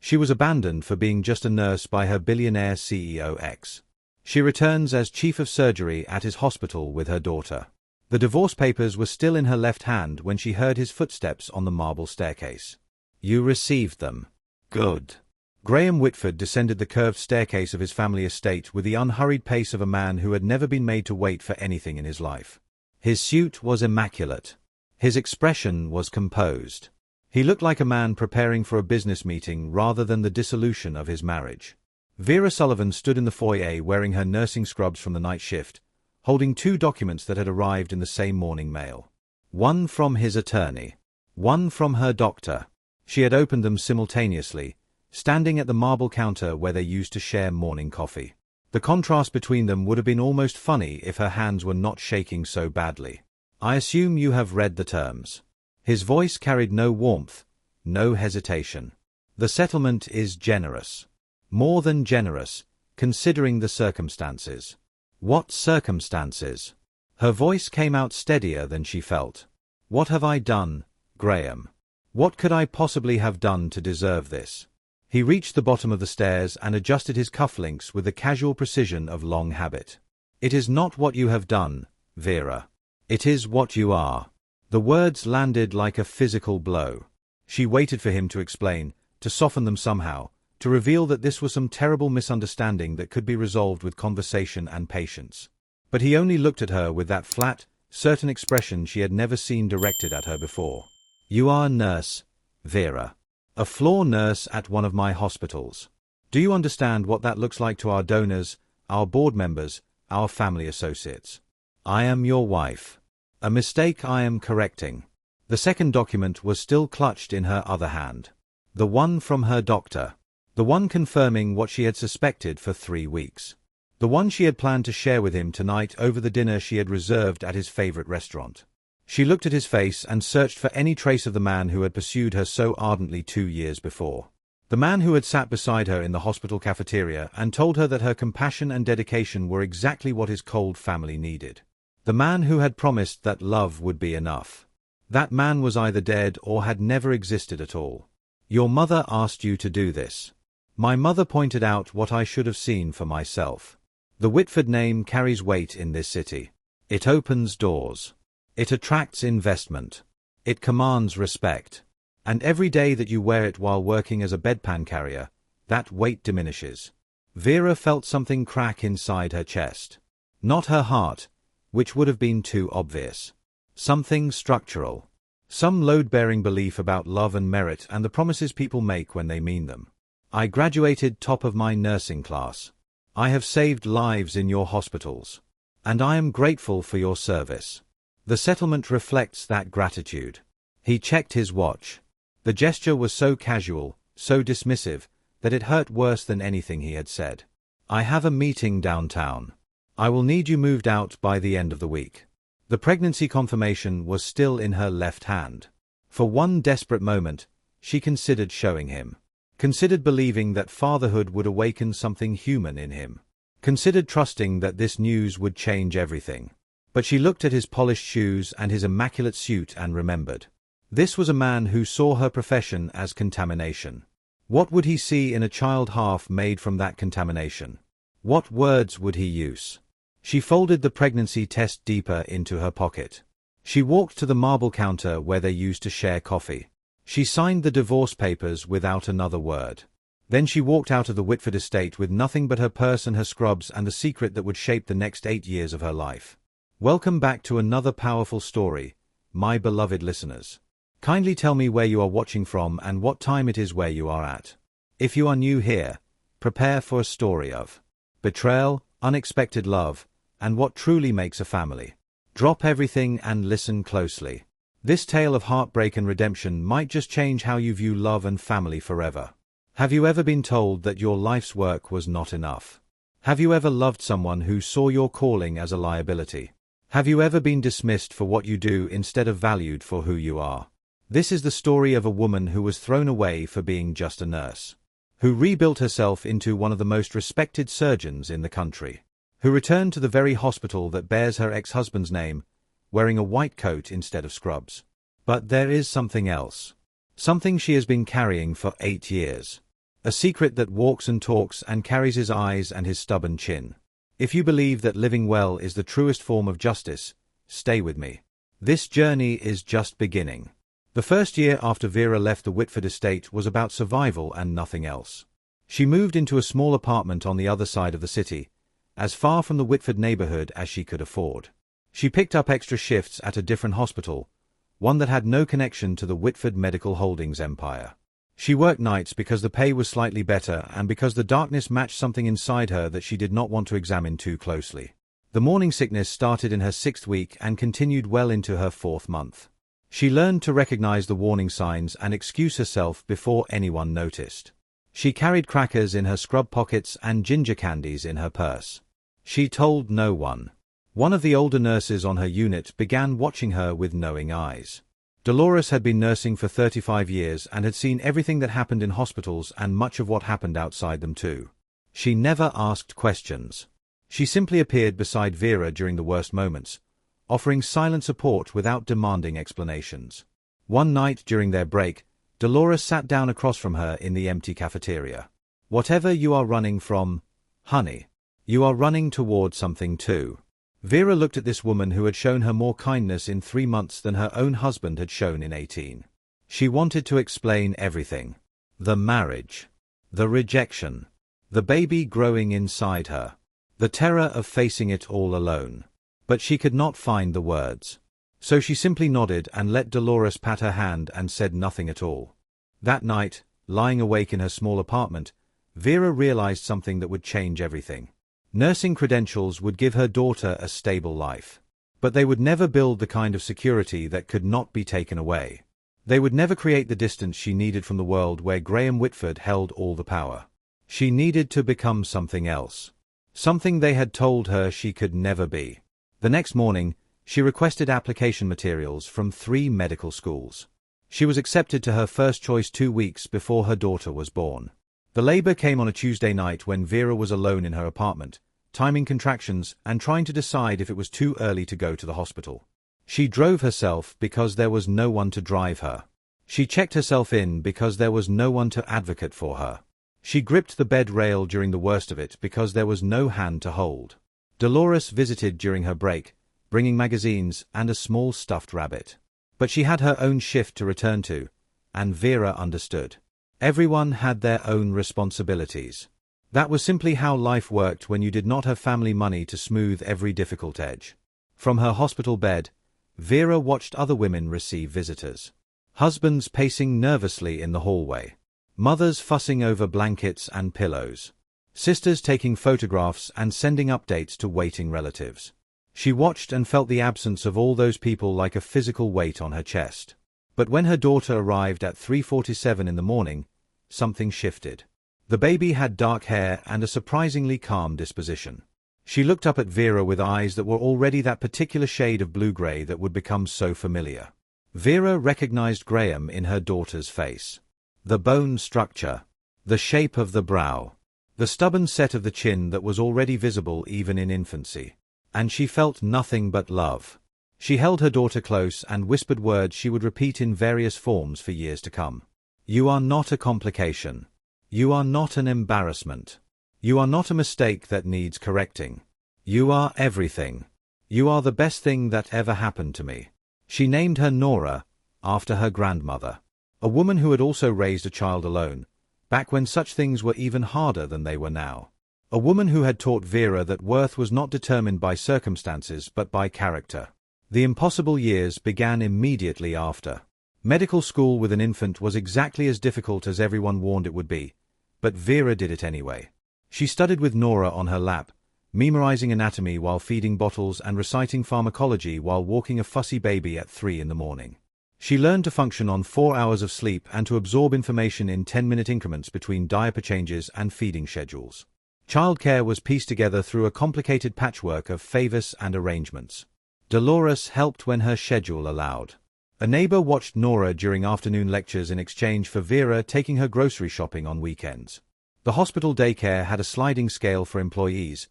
She was abandoned for being just a nurse by her billionaire CEO ex. She returns as chief of surgery at his hospital with her daughter. The divorce papers were still in her left hand when she heard his footsteps on the marble staircase. You received them. Good. Graham Whitford descended the curved staircase of his family estate with the unhurried pace of a man who had never been made to wait for anything in his life. His suit was immaculate. His expression was composed. He looked like a man preparing for a business meeting rather than the dissolution of his marriage. Vera Sullivan stood in the foyer wearing her nursing scrubs from the night shift, holding 2 documents that had arrived in the same morning mail. One from his attorney. One from her doctor. She had opened them simultaneously, standing at the marble counter where they used to share morning coffee. The contrast between them would have been almost funny if her hands were not shaking so badly. I assume you have read the terms. His voice carried no warmth, no hesitation. The settlement is generous. More than generous, considering the circumstances. What circumstances? Her voice came out steadier than she felt. What have I done, Graham? What could I possibly have done to deserve this? He reached the bottom of the stairs and adjusted his cufflinks with the casual precision of long habit. It is not what you have done, Vera. It is what you are. The words landed like a physical blow. She waited for him to explain, to soften them somehow, to reveal that this was some terrible misunderstanding that could be resolved with conversation and patience. But he only looked at her with that flat, certain expression she had never seen directed at her before. You are a nurse, Vera. A floor nurse at one of my hospitals. Do you understand what that looks like to our donors, our board members, our family associates? I am your wife. A mistake I am correcting. The second document was still clutched in her other hand. The one from her doctor. The one confirming what she had suspected for 3 weeks. The one she had planned to share with him tonight over the dinner she had reserved at his favorite restaurant. She looked at his face and searched for any trace of the man who had pursued her so ardently 2 years before. The man who had sat beside her in the hospital cafeteria and told her that her compassion and dedication were exactly what his cold family needed. The man who had promised that love would be enough. That man was either dead or had never existed at all. Your mother asked you to do this. My mother pointed out what I should have seen for myself. The Whitford name carries weight in this city. It opens doors. It attracts investment. It commands respect. And every day that you wear it while working as a bedpan carrier, that weight diminishes. Vera felt something crack inside her chest. Not her heart, which would have been too obvious. Something structural. Some load-bearing belief about love and merit and the promises people make when they mean them. I graduated top of my nursing class. I have saved lives in your hospitals. And I am grateful for your service. The settlement reflects that gratitude. He checked his watch. The gesture was so casual, so dismissive, that it hurt worse than anything he had said. I have a meeting downtown. I will need you moved out by the end of the week. The pregnancy confirmation was still in her left hand. For one desperate moment, she considered showing him. Considered believing that fatherhood would awaken something human in him. Considered trusting that this news would change everything. But she looked at his polished shoes and his immaculate suit and remembered. This was a man who saw her profession as contamination. What would he see in a child half made from that contamination? What words would he use? She folded the pregnancy test deeper into her pocket. She walked to the marble counter where they used to share coffee. She signed the divorce papers without another word. Then she walked out of the Whitford estate with nothing but her purse and her scrubs and the secret that would shape the next 8 years of her life. Welcome back to another powerful story, my beloved listeners. Kindly tell me where you are watching from and what time it is where you are at. If you are new here, prepare for a story of betrayal, unexpected love, and what truly makes a family. Drop everything and listen closely. This tale of heartbreak and redemption might just change how you view love and family forever. Have you ever been told that your life's work was not enough? Have you ever loved someone who saw your calling as a liability? Have you ever been dismissed for what you do instead of valued for who you are? This is the story of a woman who was thrown away for being just a nurse. Who rebuilt herself into one of the most respected surgeons in the country. Who returned to the very hospital that bears her ex-husband's name, wearing a white coat instead of scrubs. But there is something else. Something she has been carrying for 8 years. A secret that walks and talks and carries his eyes and his stubborn chin. If you believe that living well is the truest form of justice, stay with me. This journey is just beginning. The first year after Vera left the Whitford estate was about survival and nothing else. She moved into a small apartment on the other side of the city, as far from the Whitford neighborhood as she could afford. She picked up extra shifts at a different hospital, one that had no connection to the Whitford Medical Holdings empire. She worked nights because the pay was slightly better and because the darkness matched something inside her that she did not want to examine too closely. The morning sickness started in her 6th week and continued well into her 4th month. She learned to recognize the warning signs and excuse herself before anyone noticed. She carried crackers in her scrub pockets and ginger candies in her purse. She told no one. One of the older nurses on her unit began watching her with knowing eyes. Dolores had been nursing for 35 years and had seen everything that happened in hospitals and much of what happened outside them too. She never asked questions. She simply appeared beside Vera during the worst moments, offering silent support without demanding explanations. One night during their break, Dolores sat down across from her in the empty cafeteria. "Whatever you are running from, honey, you are running toward something too." Vera looked at this woman who had shown her more kindness in 3 months than her own husband had shown in 18. She wanted to explain everything. The marriage. The rejection. The baby growing inside her. The terror of facing it all alone. But she could not find the words. So she simply nodded and let Dolores pat her hand and said nothing at all. That night, lying awake in her small apartment, Vera realized something that would change everything. Nursing credentials would give her daughter a stable life. But they would never build the kind of security that could not be taken away. They would never create the distance she needed from the world where Graham Whitford held all the power. She needed to become something else. Something they had told her she could never be. The next morning, she requested application materials from 3 medical schools. She was accepted to her first choice 2 weeks before her daughter was born. The labor came on a Tuesday night when Vera was alone in her apartment, timing contractions and trying to decide if it was too early to go to the hospital. She drove herself because there was no one to drive her. She checked herself in because there was no one to advocate for her. She gripped the bed rail during the worst of it because there was no hand to hold. Dolores visited during her break, bringing magazines and a small stuffed rabbit. But she had her own shift to return to, and Vera understood. Everyone had their own responsibilities. That was simply how life worked when you did not have family money to smooth every difficult edge. From her hospital bed, Vera watched other women receive visitors. Husbands pacing nervously in the hallway. Mothers fussing over blankets and pillows. Sisters taking photographs and sending updates to waiting relatives. She watched and felt the absence of all those people like a physical weight on her chest. But when her daughter arrived at 3:47 in the morning, something shifted. The baby had dark hair and a surprisingly calm disposition. She looked up at Vera with eyes that were already that particular shade of blue-gray that would become so familiar. Vera recognized Graham in her daughter's face. The bone structure. The shape of the brow. The stubborn set of the chin that was already visible even in infancy. And she felt nothing but love. She held her daughter close and whispered words she would repeat in various forms for years to come. "You are not a complication. You are not an embarrassment. You are not a mistake that needs correcting. You are everything. You are the best thing that ever happened to me." She named her Nora, after her grandmother. A woman who had also raised a child alone, back when such things were even harder than they were now. A woman who had taught Vera that worth was not determined by circumstances but by character. The impossible years began immediately after. Medical school with an infant was exactly as difficult as everyone warned it would be, but Vera did it anyway. She studied with Nora on her lap, memorizing anatomy while feeding bottles and reciting pharmacology while walking a fussy baby at 3 in the morning. She learned to function on 4 hours of sleep and to absorb information in 10-minute increments between diaper changes and feeding schedules. Childcare was pieced together through a complicated patchwork of favors and arrangements. Dolores helped when her schedule allowed. A neighbor watched Nora during afternoon lectures in exchange for Vera taking her grocery shopping on weekends. The hospital daycare had a sliding scale for employees,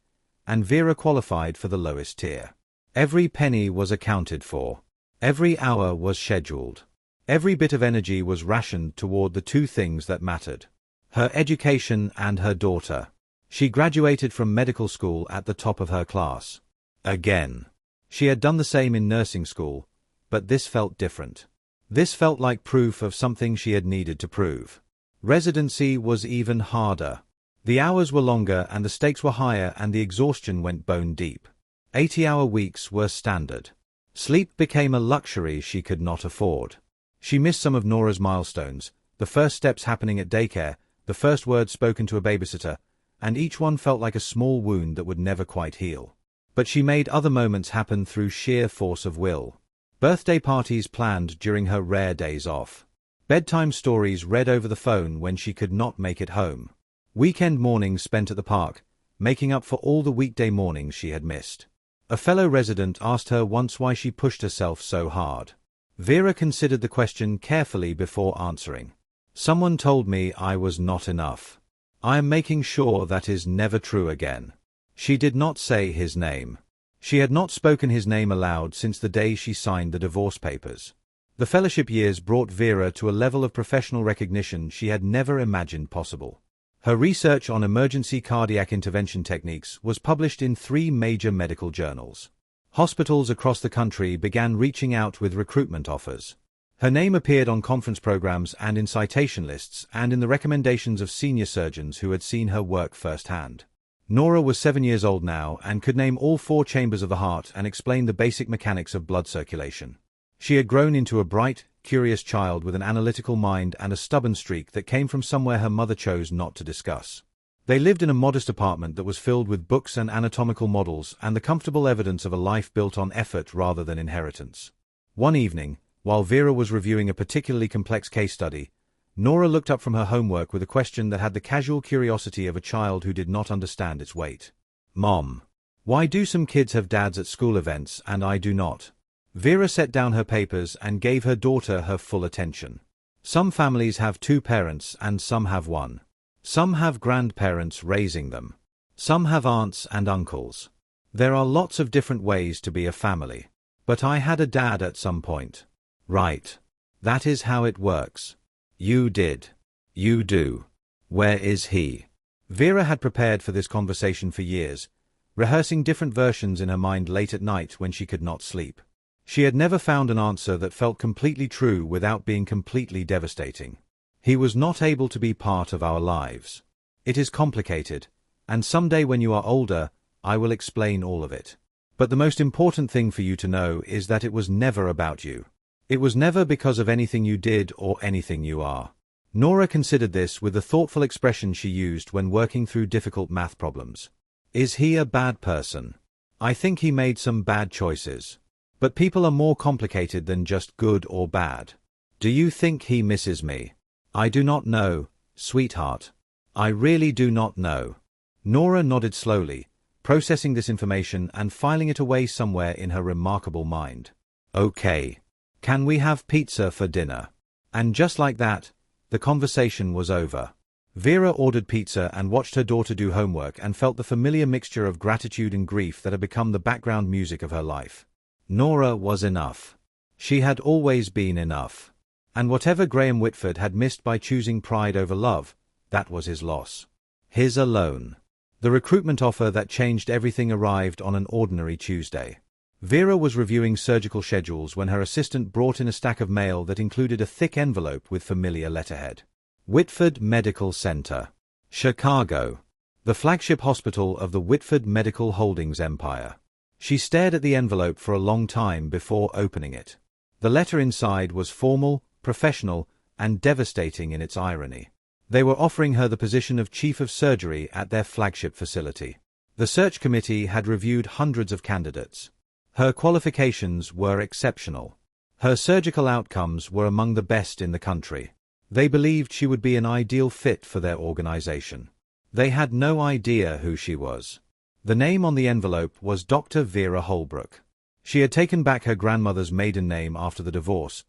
and Vera qualified for the lowest tier. Every penny was accounted for. Every hour was scheduled. Every bit of energy was rationed toward the 2 things that mattered: her education and her daughter. She graduated from medical school at the top of her class. Again. She had done the same in nursing school, but this felt different. This felt like proof of something she had needed to prove. Residency was even harder. The hours were longer and the stakes were higher and the exhaustion went bone deep. 80-hour weeks were standard. Sleep became a luxury she could not afford. She missed some of Nora's milestones, the first steps happening at daycare, the first words spoken to a babysitter, and each one felt like a small wound that would never quite heal. But she made other moments happen through sheer force of will. Birthday parties planned during her rare days off. Bedtime stories read over the phone when she could not make it home. Weekend mornings spent at the park, making up for all the weekday mornings she had missed. A fellow resident asked her once why she pushed herself so hard. Vera considered the question carefully before answering. Someone told me I was not enough. I am making sure that is never true again. She did not say his name. She had not spoken his name aloud since the day she signed the divorce papers. The fellowship years brought Vera to a level of professional recognition she had never imagined possible. Her research on emergency cardiac intervention techniques was published in 3 major medical journals. Hospitals across the country began reaching out with recruitment offers. Her name appeared on conference programs and in citation lists and in the recommendations of senior surgeons who had seen her work firsthand. Nora was 7 years old now and could name all 4 chambers of the heart and explain the basic mechanics of blood circulation. She had grown into a bright, curious child with an analytical mind and a stubborn streak that came from somewhere her mother chose not to discuss. They lived in a modest apartment that was filled with books and anatomical models and the comfortable evidence of a life built on effort rather than inheritance. One evening, while Vera was reviewing a particularly complex case study, Nora looked up from her homework with a question that had the casual curiosity of a child who did not understand its weight. "Mom, why do some kids have dads at school events and I do not?" Vera set down her papers and gave her daughter her full attention. Some families have 2 parents and some have 1. Some have grandparents raising them. Some have aunts and uncles. There are lots of different ways to be a family. But I had a dad at some point. Right. That is how it works. You did. You do. Where is he? Vera had prepared for this conversation for years, rehearsing different versions in her mind late at night when she could not sleep. She had never found an answer that felt completely true without being completely devastating. He was not able to be part of our lives. It is complicated, and someday when you are older, I will explain all of it. But the most important thing for you to know is that it was never about you. It was never because of anything you did or anything you are. Nora considered this with the thoughtful expression she used when working through difficult math problems. Is he a bad person? I think he made some bad choices. But people are more complicated than just good or bad. Do you think he misses me? I do not know, sweetheart. I really do not know. Nora nodded slowly, processing this information and filing it away somewhere in her remarkable mind. Okay. Can we have pizza for dinner? And just like that, the conversation was over. Vera ordered pizza and watched her daughter do homework and felt the familiar mixture of gratitude and grief that had become the background music of her life. Nora was enough. She had always been enough. And whatever Graham Whitford had missed by choosing pride over love, that was his loss. His alone. The recruitment offer that changed everything arrived on an ordinary Tuesday. Vera was reviewing surgical schedules when her assistant brought in a stack of mail that included a thick envelope with familiar letterhead. Whitford Medical Center. Chicago. The flagship hospital of the Whitford Medical Holdings empire. She stared at the envelope for a long time before opening it. The letter inside was formal, professional, and devastating in its irony. They were offering her the position of chief of surgery at their flagship facility. The search committee had reviewed hundreds of candidates. Her qualifications were exceptional. Her surgical outcomes were among the best in the country. They believed she would be an ideal fit for their organization. They had no idea who she was. The name on the envelope was Dr. Vera Holbrook. She had taken back her grandmother's maiden name after the divorce,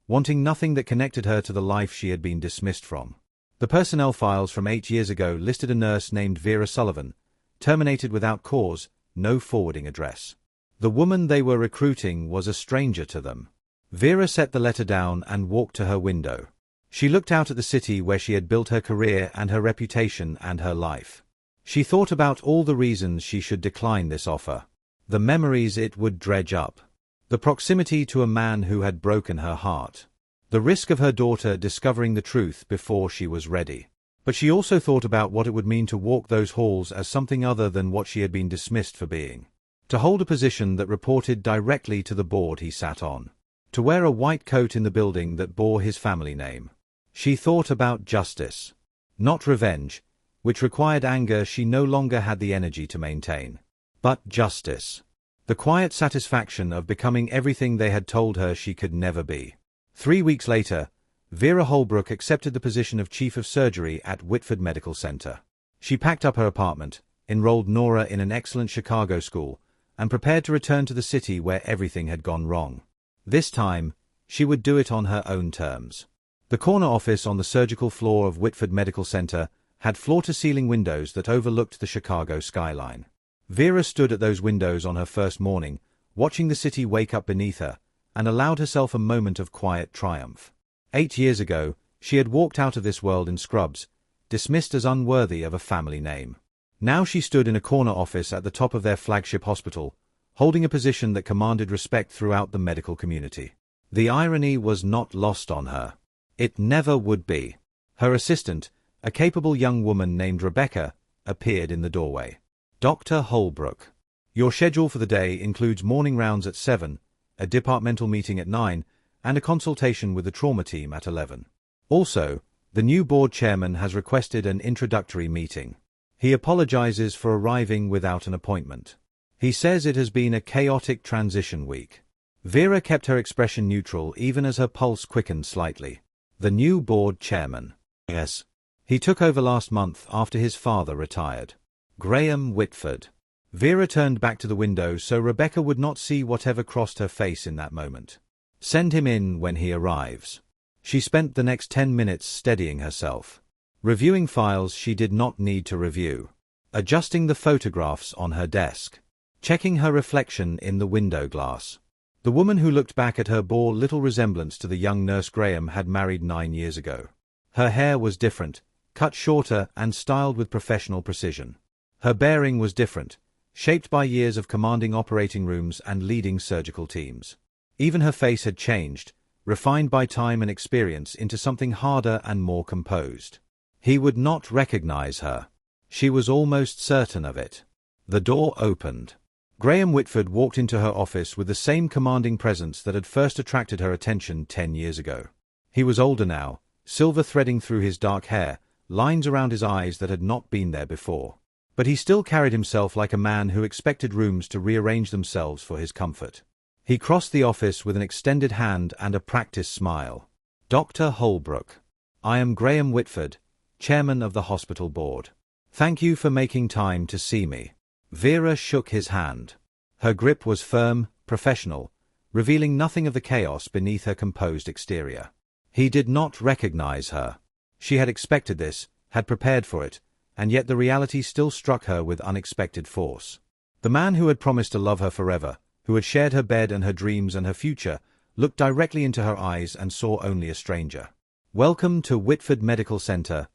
wanting nothing that connected her to the life she had been dismissed from. The personnel files from 8 years ago listed a nurse named Vera Sullivan, terminated without cause, no forwarding address. The woman they were recruiting was a stranger to them. Vera set the letter down and walked to her window. She looked out at the city where she had built her career and her reputation and her life. She thought about all the reasons she should decline this offer. The memories it would dredge up. The proximity to a man who had broken her heart. The risk of her daughter discovering the truth before she was ready. But she also thought about what it would mean to walk those halls as something other than what she had been dismissed for being. To hold a position that reported directly to the board he sat on. To wear a white coat in the building that bore his family name. She thought about justice. Not revenge, which required anger she no longer had the energy to maintain. But justice. The quiet satisfaction of becoming everything they had told her she could never be. 3 weeks later, Vera Holbrook accepted the position of Chief of Surgery at Whitford Medical Center. She packed up her apartment, enrolled Nora in an excellent Chicago school, and prepared to return to the city where everything had gone wrong. This time, she would do it on her own terms. The corner office on the surgical floor of Whitford Medical Center had floor-to-ceiling windows that overlooked the Chicago skyline. Vera stood at those windows on her first morning, watching the city wake up beneath her, and allowed herself a moment of quiet triumph. 8 years ago, she had walked out of this world in scrubs, dismissed as unworthy of a family name. Now she stood in a corner office at the top of their flagship hospital, holding a position that commanded respect throughout the medical community. The irony was not lost on her. It never would be. Her assistant, a capable young woman named Rebecca, appeared in the doorway. Dr. Holbrook. Your schedule for the day includes morning rounds at 7, a departmental meeting at 9, and a consultation with the trauma team at 11. Also, the new board chairman has requested an introductory meeting. He apologizes for arriving without an appointment. He says it has been a chaotic transition week. Vera kept her expression neutral even as her pulse quickened slightly. The new board chairman. Yes. He took over last month after his father retired. Graham Whitford. Vera turned back to the window so Rebecca would not see whatever crossed her face in that moment. Send him in when he arrives. She spent the next 10 minutes steadying herself. Reviewing files she did not need to review. Adjusting the photographs on her desk. Checking her reflection in the window glass. The woman who looked back at her bore little resemblance to the young nurse Graham had married 9 years ago. Her hair was different, cut shorter and styled with professional precision. Her bearing was different, shaped by years of commanding operating rooms and leading surgical teams. Even her face had changed, refined by time and experience into something harder and more composed. He would not recognize her. She was almost certain of it. The door opened. Graham Whitford walked into her office with the same commanding presence that had first attracted her attention 10 years ago. He was older now, silver threading through his dark hair, lines around his eyes that had not been there before. But he still carried himself like a man who expected rooms to rearrange themselves for his comfort. He crossed the office with an extended hand and a practiced smile. Dr. Holbrook. I am Graham Whitford, chairman of the hospital board. Thank you for making time to see me. Vera shook his hand. Her grip was firm, professional, revealing nothing of the chaos beneath her composed exterior. He did not recognize her. She had expected this, had prepared for it, and yet the reality still struck her with unexpected force. The man who had promised to love her forever, who had shared her bed and her dreams and her future, looked directly into her eyes and saw only a stranger. Welcome to Whitford Medical Center,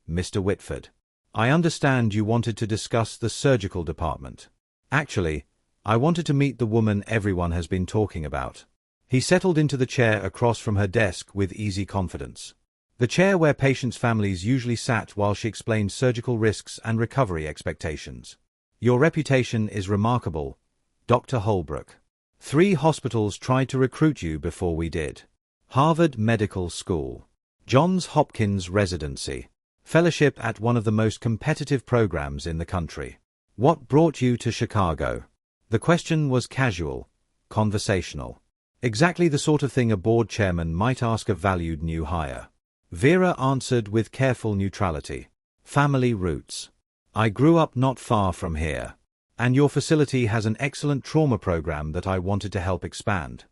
Mr. Whitford. I understand you wanted to discuss the surgical department. Actually, I wanted to meet the woman everyone has been talking about. He settled into the chair across from her desk with easy confidence. The chair where patients' families usually sat while she explained surgical risks and recovery expectations. Your reputation is remarkable, Dr. Holbrook. 3 hospitals tried to recruit you before we did. Harvard Medical School. Johns Hopkins residency. Fellowship at one of the most competitive programs in the country. What brought you to Chicago? The question was casual, conversational. Exactly the sort of thing a board chairman might ask a valued new hire. Vera answered with careful neutrality. Family roots. I grew up not far from here. And your facility has an excellent trauma program that I wanted to help expand.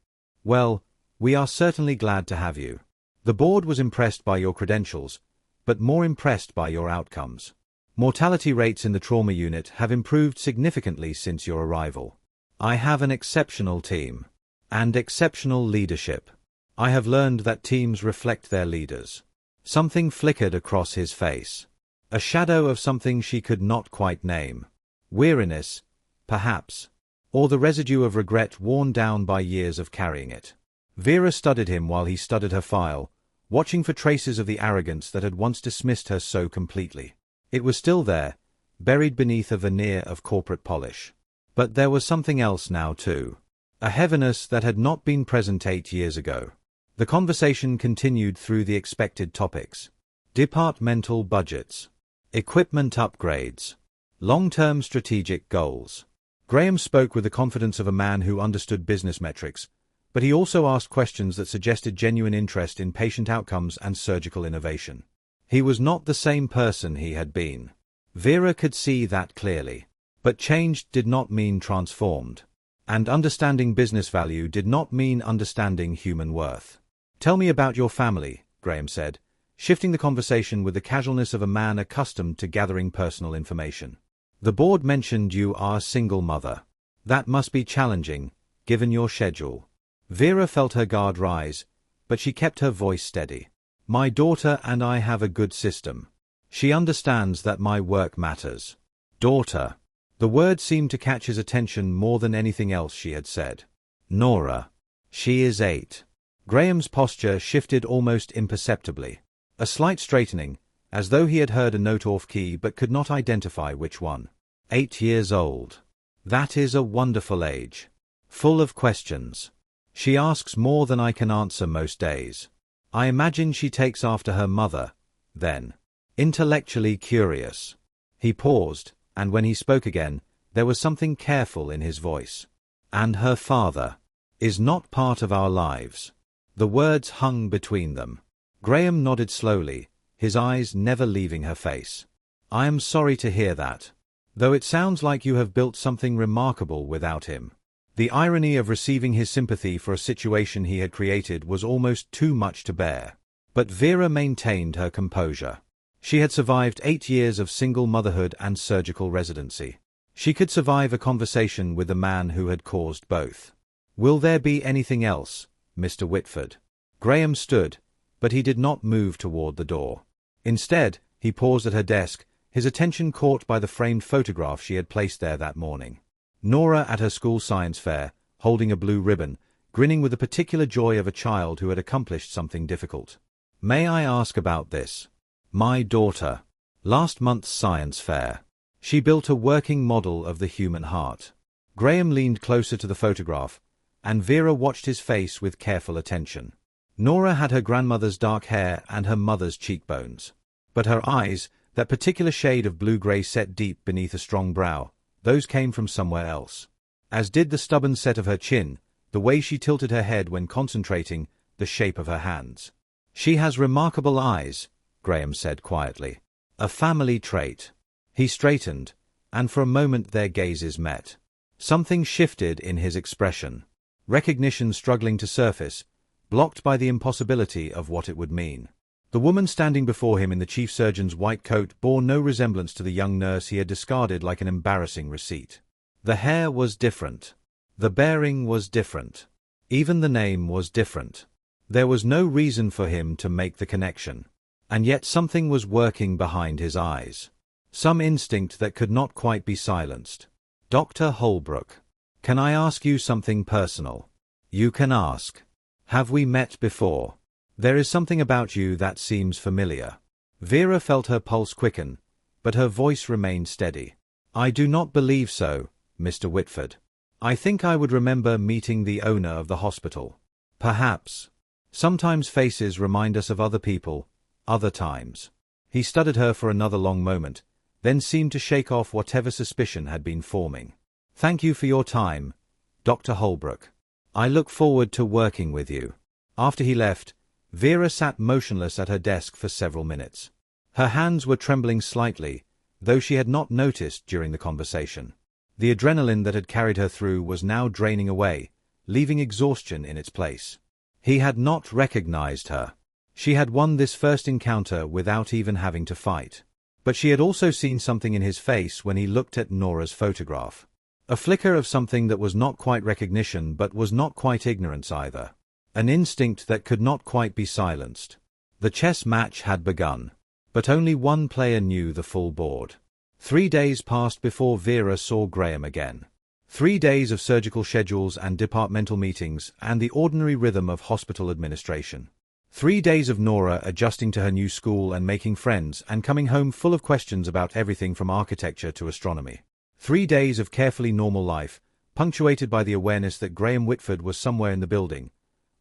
Well, we are certainly glad to have you. The board was impressed by your credentials, but more impressed by your outcomes. Mortality rates in the trauma unit have improved significantly since your arrival. I have an exceptional team. And exceptional leadership. I have learned that teams reflect their leaders. Something flickered across his face. A shadow of something she could not quite name. Weariness, perhaps. Or the residue of regret worn down by years of carrying it. Vera studied him while he studied her file, watching for traces of the arrogance that had once dismissed her so completely. It was still there, buried beneath a veneer of corporate polish. But there was something else now too. A heaviness that had not been present 8 years ago. The conversation continued through the expected topics. Departmental budgets. Equipment upgrades. Long-term strategic goals. Graham spoke with the confidence of a man who understood business metrics, but he also asked questions that suggested genuine interest in patient outcomes and surgical innovation. He was not the same person he had been. Vera could see that clearly. But changed did not mean transformed. And understanding business value did not mean understanding human worth. "Tell me about your family," Graham said, shifting the conversation with the casualness of a man accustomed to gathering personal information. "The board mentioned you are a single mother. That must be challenging, given your schedule." Vera felt her guard rise, but she kept her voice steady. "My daughter and I have a good system. She understands that my work matters." Daughter. The word seemed to catch his attention more than anything else she had said. "Nora. She is 8. Graham's posture shifted almost imperceptibly. A slight straightening, as though he had heard a note off-key but could not identify which one. 8 years old. That is a wonderful age. Full of questions. She asks more than I can answer most days. I imagine she takes after her mother, then. Intellectually curious." He paused, and when he spoke again, there was something careful in his voice. "And her father is not part of our lives." The words hung between them. Graham nodded slowly, his eyes never leaving her face. "I am sorry to hear that. Though it sounds like you have built something remarkable without him." The irony of receiving his sympathy for a situation he had created was almost too much to bear. But Vera maintained her composure. She had survived 8 years of single motherhood and surgical residency. She could survive a conversation with the man who had caused both. "Will there be anything else, Mr. Whitford?" Graham stood, but he did not move toward the door. Instead, he paused at her desk, his attention caught by the framed photograph she had placed there that morning. Nora at her school science fair, holding a blue ribbon, grinning with the particular joy of a child who had accomplished something difficult. "May I ask about this?" "My daughter. Last month's science fair. She built a working model of the human heart." Graham leaned closer to the photograph, and Vera watched his face with careful attention. Nora had her grandmother's dark hair and her mother's cheekbones. But her eyes, that particular shade of blue-gray set deep beneath a strong brow, those came from somewhere else. As did the stubborn set of her chin, the way she tilted her head when concentrating, the shape of her hands. "She has remarkable eyes," Graham said quietly. "A family trait." He straightened, and for a moment their gazes met. Something shifted in his expression. Recognition struggling to surface, blocked by the impossibility of what it would mean. The woman standing before him in the chief surgeon's white coat bore no resemblance to the young nurse he had discarded like an embarrassing receipt. The hair was different. The bearing was different. Even the name was different. There was no reason for him to make the connection. And yet something was working behind his eyes. Some instinct that could not quite be silenced. "Dr. Holbrook, can I ask you something personal?" "You can ask. Have we met before? There is something about you that seems familiar." Vera felt her pulse quicken, but her voice remained steady. "I do not believe so, Mr. Whitford. I think I would remember meeting the owner of the hospital. Perhaps. Sometimes faces remind us of other people, other times." He studied her for another long moment, then seemed to shake off whatever suspicion had been forming. "Thank you for your time, Dr. Holbrook. I look forward to working with you." After he left, Vera sat motionless at her desk for several minutes. Her hands were trembling slightly, though she had not noticed during the conversation. The adrenaline that had carried her through was now draining away, leaving exhaustion in its place. He had not recognized her. She had won this first encounter without even having to fight. But she had also seen something in his face when he looked at Nora's photograph. A flicker of something that was not quite recognition but was not quite ignorance either. An instinct that could not quite be silenced. The chess match had begun. But only one player knew the full board. 3 days passed before Vera saw Graham again. 3 days of surgical schedules and departmental meetings and the ordinary rhythm of hospital administration. 3 days of Nora adjusting to her new school and making friends and coming home full of questions about everything from architecture to astronomy. 3 days of carefully normal life, punctuated by the awareness that Graham Whitford was somewhere in the building,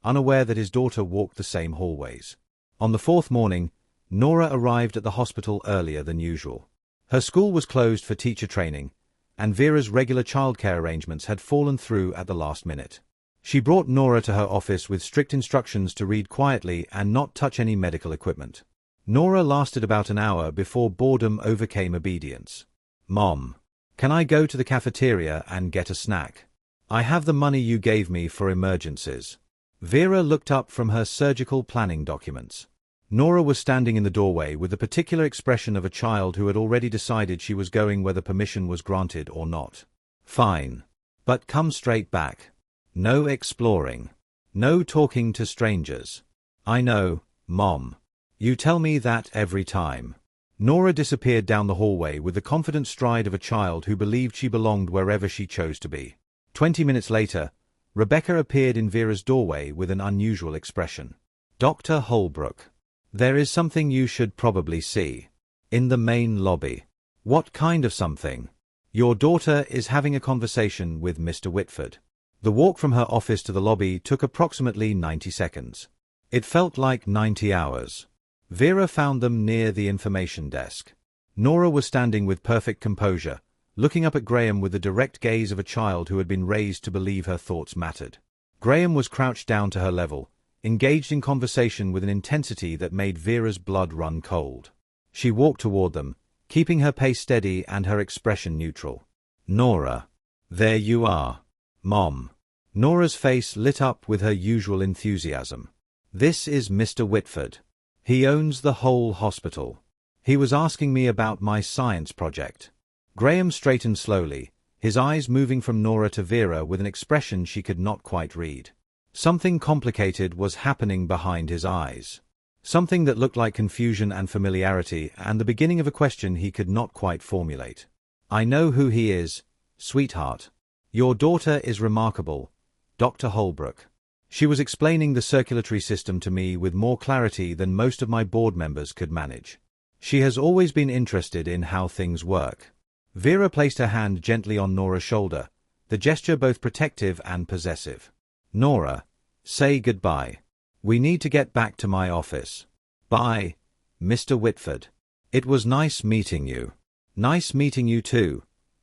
unaware that his daughter walked the same hallways. On the 4th morning, Nora arrived at the hospital earlier than usual. Her school was closed for teacher training, and Vera's regular childcare arrangements had fallen through at the last minute. She brought Nora to her office with strict instructions to read quietly and not touch any medical equipment. Nora lasted about an hour before boredom overcame obedience. "Mom, can I go to the cafeteria and get a snack? I have the money you gave me for emergencies." Vera looked up from her surgical planning documents. Nora was standing in the doorway with the particular expression of a child who had already decided she was going whether permission was granted or not. "Fine. But come straight back. No exploring. No talking to strangers." "I know, Mom. You tell me that every time." Nora disappeared down the hallway with the confident stride of a child who believed she belonged wherever she chose to be. 20 minutes later, Rebecca appeared in Vera's doorway with an unusual expression. "Dr. Holbrook. There is something you should probably see. In the main lobby." "What kind of something?" "Your daughter is having a conversation with Mr. Whitford." The walk from her office to the lobby took approximately 90 seconds. It felt like 90 hours. Vera found them near the information desk. Nora was standing with perfect composure, looking up at Graham with the direct gaze of a child who had been raised to believe her thoughts mattered. Graham was crouched down to her level, engaged in conversation with an intensity that made Vera's blood run cold. She walked toward them, keeping her pace steady and her expression neutral. "Nora. There you are. Mom." Nora's face lit up with her usual enthusiasm. "This is Mr. Whitford. He owns the whole hospital. He was asking me about my science project." Graham straightened slowly, his eyes moving from Nora to Vera with an expression she could not quite read. Something complicated was happening behind his eyes. Something that looked like confusion and familiarity and the beginning of a question he could not quite formulate. "I know who he is, sweetheart. Your daughter is remarkable, Dr. Holbrook." She was explaining the circulatory system to me with more clarity than most of my board members could manage. "She has always been interested in how things work." Vera placed her hand gently on Nora's shoulder, the gesture both protective and possessive. "Nora, say goodbye. We need to get back to my office." "Bye, Mr. Whitford. It was nice meeting you." "Nice meeting you too,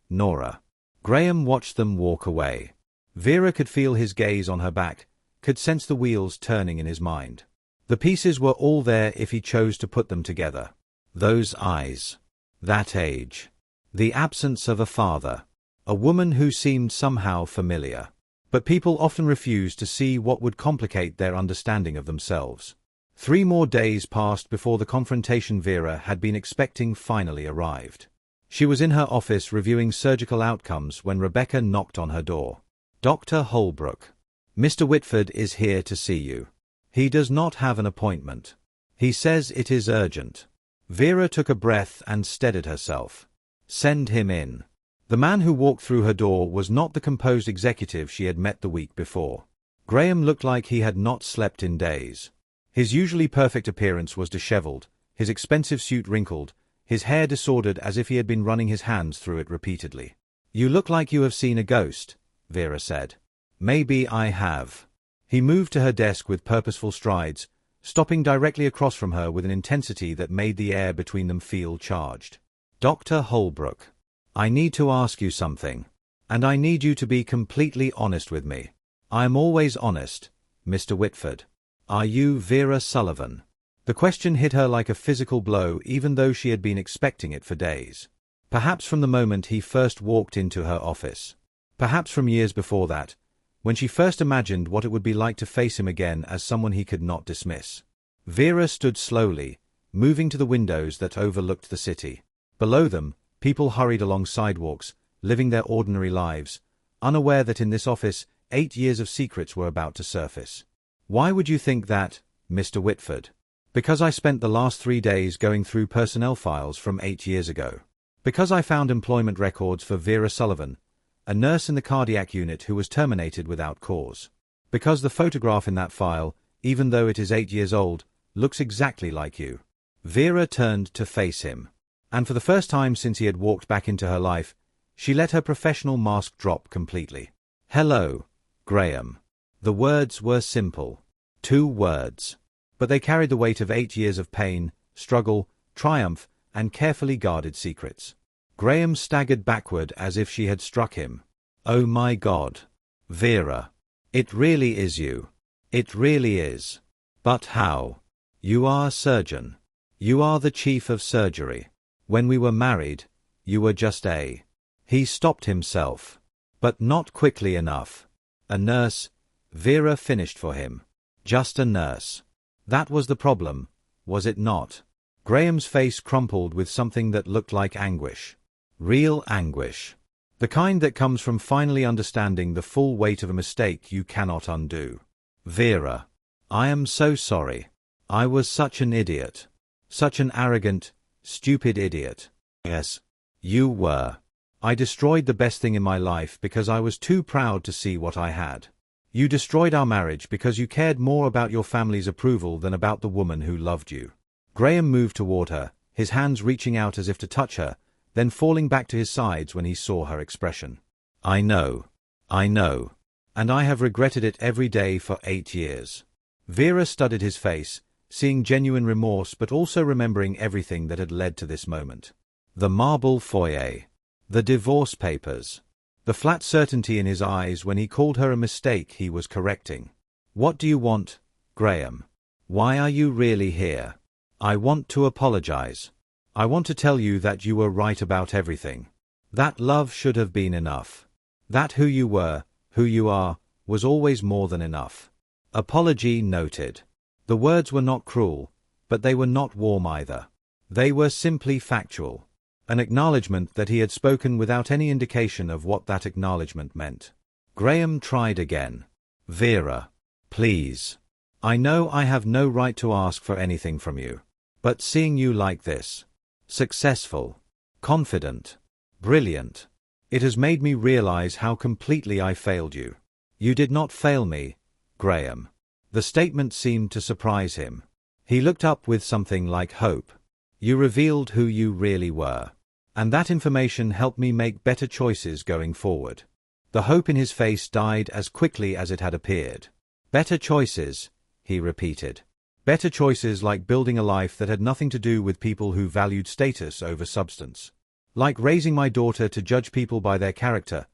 Nora." Graham watched them walk away. Vera could feel his gaze on her back, could sense the wheels turning in his mind. The pieces were all there if he chose to put them together. Those eyes. That age. The absence of a father. A woman who seemed somehow familiar. But people often refused to see what would complicate their understanding of themselves. 3 more days passed before the confrontation Vera had been expecting finally arrived. She was in her office reviewing surgical outcomes when Rebecca knocked on her door. "Dr. Holbrook. Mr. Whitford is here to see you. He does not have an appointment. He says it is urgent." Vera took a breath and steadied herself. "Send him in." The man who walked through her door was not the composed executive she had met the week before. Graham looked like he had not slept in days. His usually perfect appearance was disheveled, his expensive suit wrinkled, his hair disordered as if he had been running his hands through it repeatedly. "You look like you have seen a ghost," Vera said. "Maybe I have." He moved to her desk with purposeful strides, stopping directly across from her with an intensity that made the air between them feel charged. "Dr. Holbrook. I need to ask you something. And I need you to be completely honest with me." "I am always honest, Mr. Whitford." "Are you Vera Sullivan?" The question hit her like a physical blow even though she had been expecting it for days. Perhaps from the moment he first walked into her office. Perhaps from years before that, when she first imagined what it would be like to face him again as someone he could not dismiss. Vera stood slowly, moving to the windows that overlooked the city. Below them, people hurried along sidewalks, living their ordinary lives, unaware that in this office, 8 years of secrets were about to surface. "Why would you think that, Mr. Whitford?" Because I spent the last 3 days going through personnel files from 8 years ago. Because I found employment records for Vera Sullivan, a nurse in the cardiac unit who was terminated without cause. Because the photograph in that file, even though it is 8 years old, looks exactly like you. Vera turned to face him. And for the first time since he had walked back into her life, she let her professional mask drop completely. Hello, Graham. The words were simple. 2 words. But they carried the weight of 8 years of pain, struggle, triumph, and carefully guarded secrets. Graham staggered backward as if she had struck him. Oh my God. Vera. It really is you. It really is. But how? You are a surgeon. You are the chief of surgery. When we were married, you were just a... He stopped himself. But not quickly enough. A nurse. Vera finished for him. Just a nurse. That was the problem, was it not? Graham's face crumpled with something that looked like anguish. Real anguish. The kind that comes from finally understanding the full weight of a mistake you cannot undo. Vera. I am so sorry. I was such an idiot. Such an arrogant, stupid idiot. Yes. You were. I destroyed the best thing in my life because I was too proud to see what I had. You destroyed our marriage because you cared more about your family's approval than about the woman who loved you. Graham moved toward her, his hands reaching out as if to touch her, then falling back to his sides when he saw her expression. I know. And I have regretted it every day for 8 years. Vera studied his face, seeing genuine remorse but also remembering everything that had led to this moment. The marble foyer. The divorce papers. The flat certainty in his eyes when he called her a mistake he was correcting. What do you want, Graham? Why are you really here? I want to apologize. I want to tell you that you were right about everything. That love should have been enough. That who you were, who you are, was always more than enough. Apology noted. The words were not cruel, but they were not warm either. They were simply factual. An acknowledgement that he had spoken without any indication of what that acknowledgement meant. Graham tried again. Vera. Please. I know I have no right to ask for anything from you. But seeing you like this. Successful. Confident. Brilliant. It has made me realize how completely I failed you. You did not fail me, Graham. The statement seemed to surprise him. He looked up with something like hope. You revealed who you really were. And that information helped me make better choices going forward. The hope in his face died as quickly as it had appeared. Better choices, he repeated. Better choices like building a life that had nothing to do with people who valued status over substance. Like raising my daughter to judge people by their character,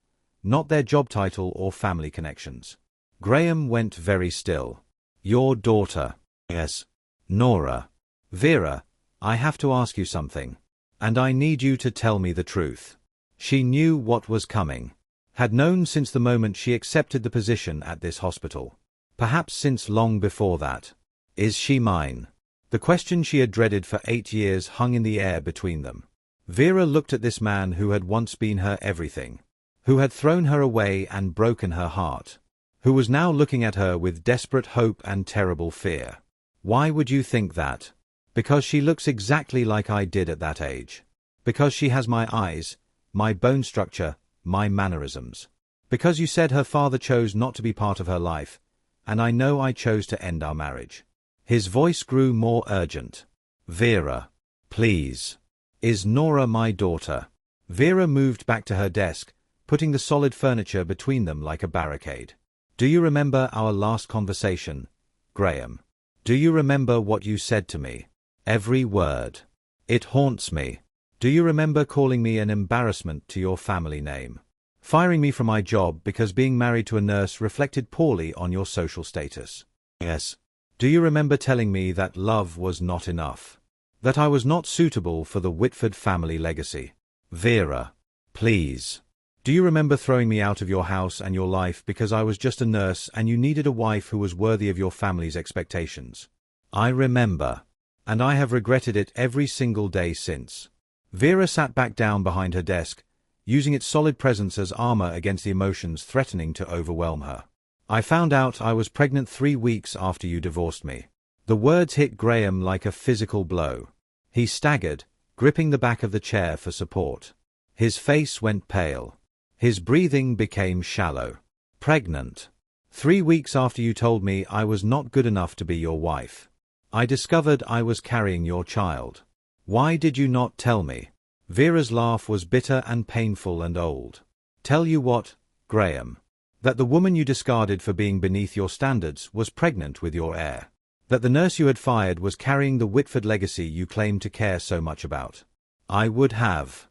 not their job title or family connections. Graham went very still. Your daughter. Yes. Nora. Vera, I have to ask you something. And I need you to tell me the truth. She knew what was coming. Had known since the moment she accepted the position at this hospital. Perhaps since long before that. Is she mine? The question she had dreaded for 8 years hung in the air between them. Vera looked at this man who had once been her everything. Who had thrown her away and broken her heart. Who was now looking at her with desperate hope and terrible fear. Why would you think that? Because she looks exactly like I did at that age. Because she has my eyes, my bone structure, my mannerisms. Because you said her father chose not to be part of her life, and I know I chose to end our marriage. His voice grew more urgent. Vera, please. Is Nora my daughter? Vera moved back to her desk, putting the solid furniture between them like a barricade. Do you remember our last conversation, Graham? Do you remember what you said to me? Every word. It haunts me. Do you remember calling me an embarrassment to your family name? Firing me from my job because being married to a nurse reflected poorly on your social status? Yes. Do you remember telling me that love was not enough? That I was not suitable for the Whitford family legacy? Vera, please. Do you remember throwing me out of your house and your life because I was just a nurse and you needed a wife who was worthy of your family's expectations? I remember. And I have regretted it every single day since. Vera sat back down behind her desk, using its solid presence as armor against the emotions threatening to overwhelm her. I found out I was pregnant 3 weeks after you divorced me. The words hit Graham like a physical blow. He staggered, gripping the back of the chair for support. His face went pale. His breathing became shallow. Pregnant. 3 weeks after you told me I was not good enough to be your wife. I discovered I was carrying your child. Why did you not tell me? Vera's laugh was bitter and painful and old. Tell you what, Graham. That the woman you discarded for being beneath your standards was pregnant with your heir. That the nurse you had fired was carrying the Whitford legacy you claimed to care so much about. I would have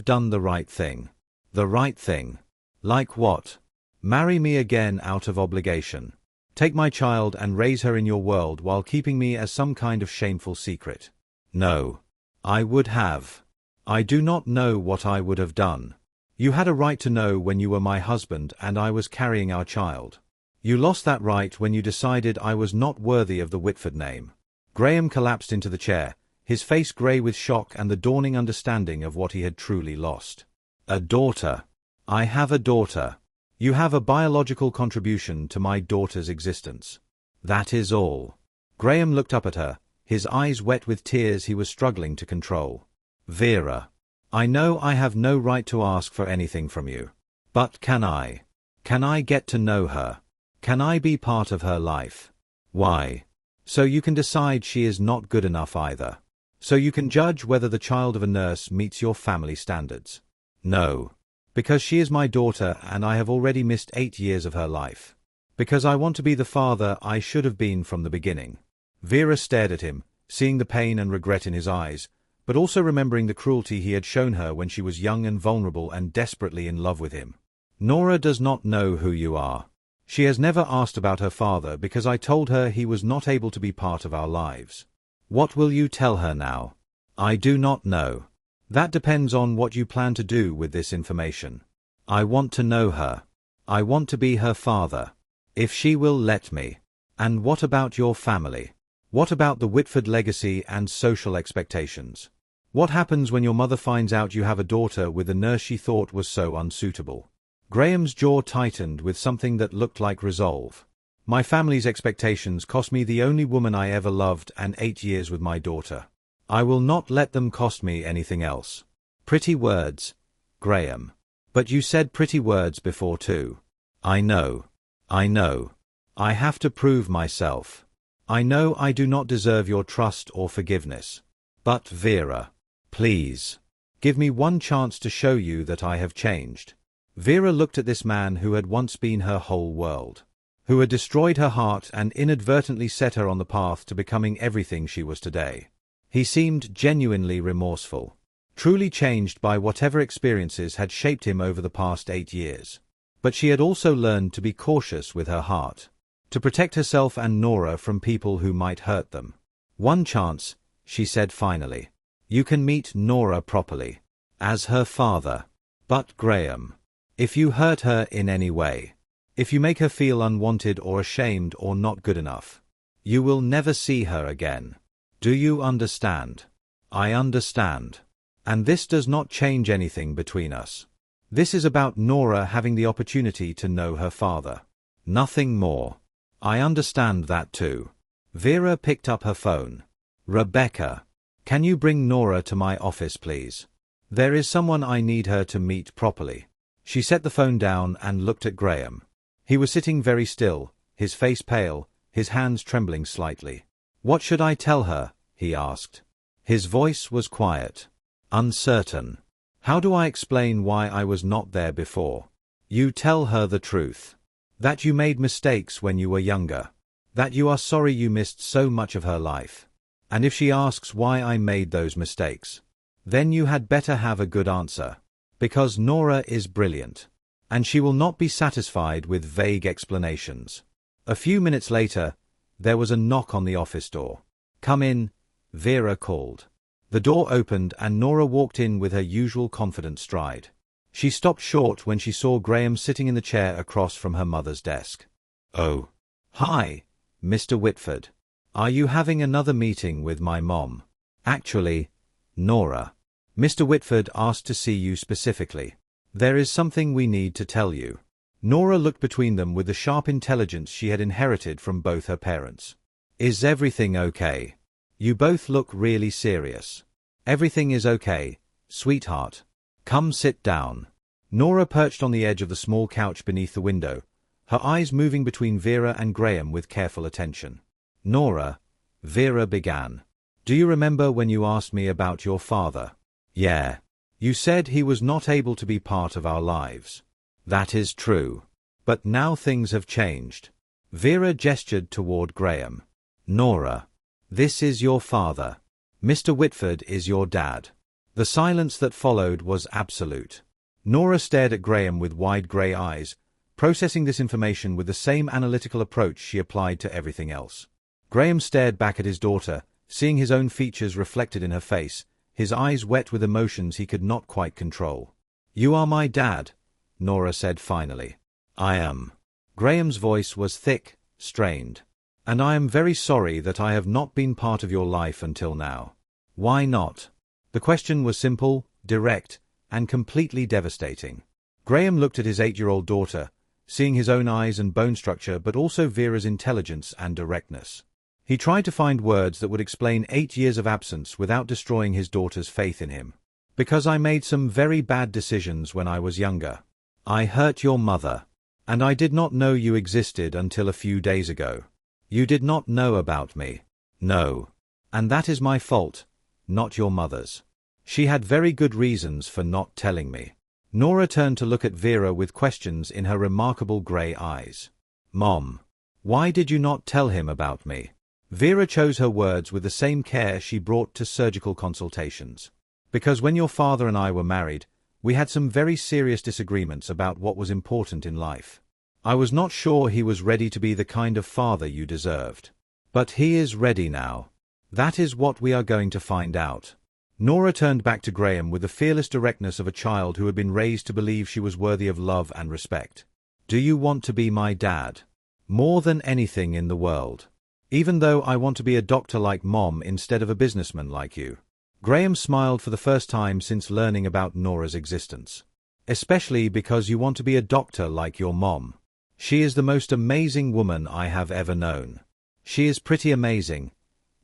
done the right thing. The right thing. Like what? Marry me again out of obligation. Take my child and raise her in your world while keeping me as some kind of shameful secret. No. I would have. I do not know what I would have done. You had a right to know when you were my husband and I was carrying our child. You lost that right when you decided I was not worthy of the Whitford name. Graham collapsed into the chair, his face grey with shock and the dawning understanding of what he had truly lost. A daughter. I have a daughter. You have a biological contribution to my daughter's existence. That is all. Graham looked up at her, his eyes wet with tears he was struggling to control. Vera. I know I have no right to ask for anything from you. But can I? Can I get to know her? Can I be part of her life? Why? So you can decide she is not good enough either. So you can judge whether the child of a nurse meets your family standards. No. Because she is my daughter and I have already missed 8 years of her life. Because I want to be the father I should have been from the beginning. Vera stared at him, seeing the pain and regret in his eyes, but also remembering the cruelty he had shown her when she was young and vulnerable and desperately in love with him. Nora does not know who you are. She has never asked about her father because I told her he was not able to be part of our lives. What will you tell her now? I do not know. That depends on what you plan to do with this information. I want to know her. I want to be her father. If she will let me. And what about your family? What about the Whitford legacy and social expectations? What happens when your mother finds out you have a daughter with a nurse she thought was so unsuitable? Graham's jaw tightened with something that looked like resolve. My family's expectations cost me the only woman I ever loved and 8 years with my daughter. I will not let them cost me anything else. Pretty words, Graham. But you said pretty words before too. I know. I know. I have to prove myself. I know I do not deserve your trust or forgiveness. But Vera, please, give me one chance to show you that I have changed. Vera looked at this man who had once been her whole world, who had destroyed her heart and inadvertently set her on the path to becoming everything she was today. He seemed genuinely remorseful, truly changed by whatever experiences had shaped him over the past 8 years. But she had also learned to be cautious with her heart, to protect herself and Nora from people who might hurt them. One chance, she said finally. You can meet Nora properly, as her father. But Graham, if you hurt her in any way, if you make her feel unwanted or ashamed or not good enough, you will never see her again. Do you understand? I understand. And this does not change anything between us. This is about Nora having the opportunity to know her father. Nothing more. I understand that too. Vera picked up her phone. Rebecca, can you bring Nora to my office please? There is someone I need her to meet properly. She set the phone down and looked at Graham. He was sitting very still, his face pale, his hands trembling slightly. What should I tell her? He asked. His voice was quiet, uncertain. How do I explain why I was not there before? You tell her the truth. That you made mistakes when you were younger. That you are sorry you missed so much of her life. And if she asks why I made those mistakes, then you had better have a good answer. Because Nora is brilliant. And she will not be satisfied with vague explanations. A few minutes later, there was a knock on the office door. Come in, Vera called. The door opened and Nora walked in with her usual confident stride. She stopped short when she saw Graham sitting in the chair across from her mother's desk. Oh. Hi, Mr. Whitford. Are you having another meeting with my mom? Actually, Nora. Mr. Whitford asked to see you specifically. There is something we need to tell you. Nora looked between them with the sharp intelligence she had inherited from both her parents. Is everything okay? You both look really serious. Everything is okay, sweetheart. Come sit down. Nora perched on the edge of the small couch beneath the window, her eyes moving between Vera and Graham with careful attention. Nora, Vera began. Do you remember when you asked me about your father? Yeah. You said he was not able to be part of our lives. That is true. But now things have changed. Vera gestured toward Graham. Nora. This is your father. Mr. Whitford is your dad. The silence that followed was absolute. Nora stared at Graham with wide grey eyes, processing this information with the same analytical approach she applied to everything else. Graham stared back at his daughter, seeing his own features reflected in her face, his eyes wet with emotions he could not quite control. You are my dad, Nora said finally. I am. Graham's voice was thick, strained. And I am very sorry that I have not been part of your life until now. Why not? The question was simple, direct, and completely devastating. Graham looked at his 8-year-old daughter, seeing his own eyes and bone structure but also Vera's intelligence and directness. He tried to find words that would explain 8 years of absence without destroying his daughter's faith in him. Because I made some very bad decisions when I was younger. I hurt your mother. And I did not know you existed until a few days ago. You did not know about me. No. And that is my fault, not your mother's. She had very good reasons for not telling me. Nora turned to look at Vera with questions in her remarkable grey eyes. Mom, why did you not tell him about me? Vera chose her words with the same care she brought to surgical consultations. Because when your father and I were married, we had some very serious disagreements about what was important in life. I was not sure he was ready to be the kind of father you deserved. But he is ready now. That is what we are going to find out. Nora turned back to Graham with the fearless directness of a child who had been raised to believe she was worthy of love and respect. Do you want to be my dad? More than anything in the world. Even though I want to be a doctor like Mom instead of a businessman like you. Graham smiled for the first time since learning about Nora's existence. Especially because you want to be a doctor like your mom. She is the most amazing woman I have ever known. She is pretty amazing,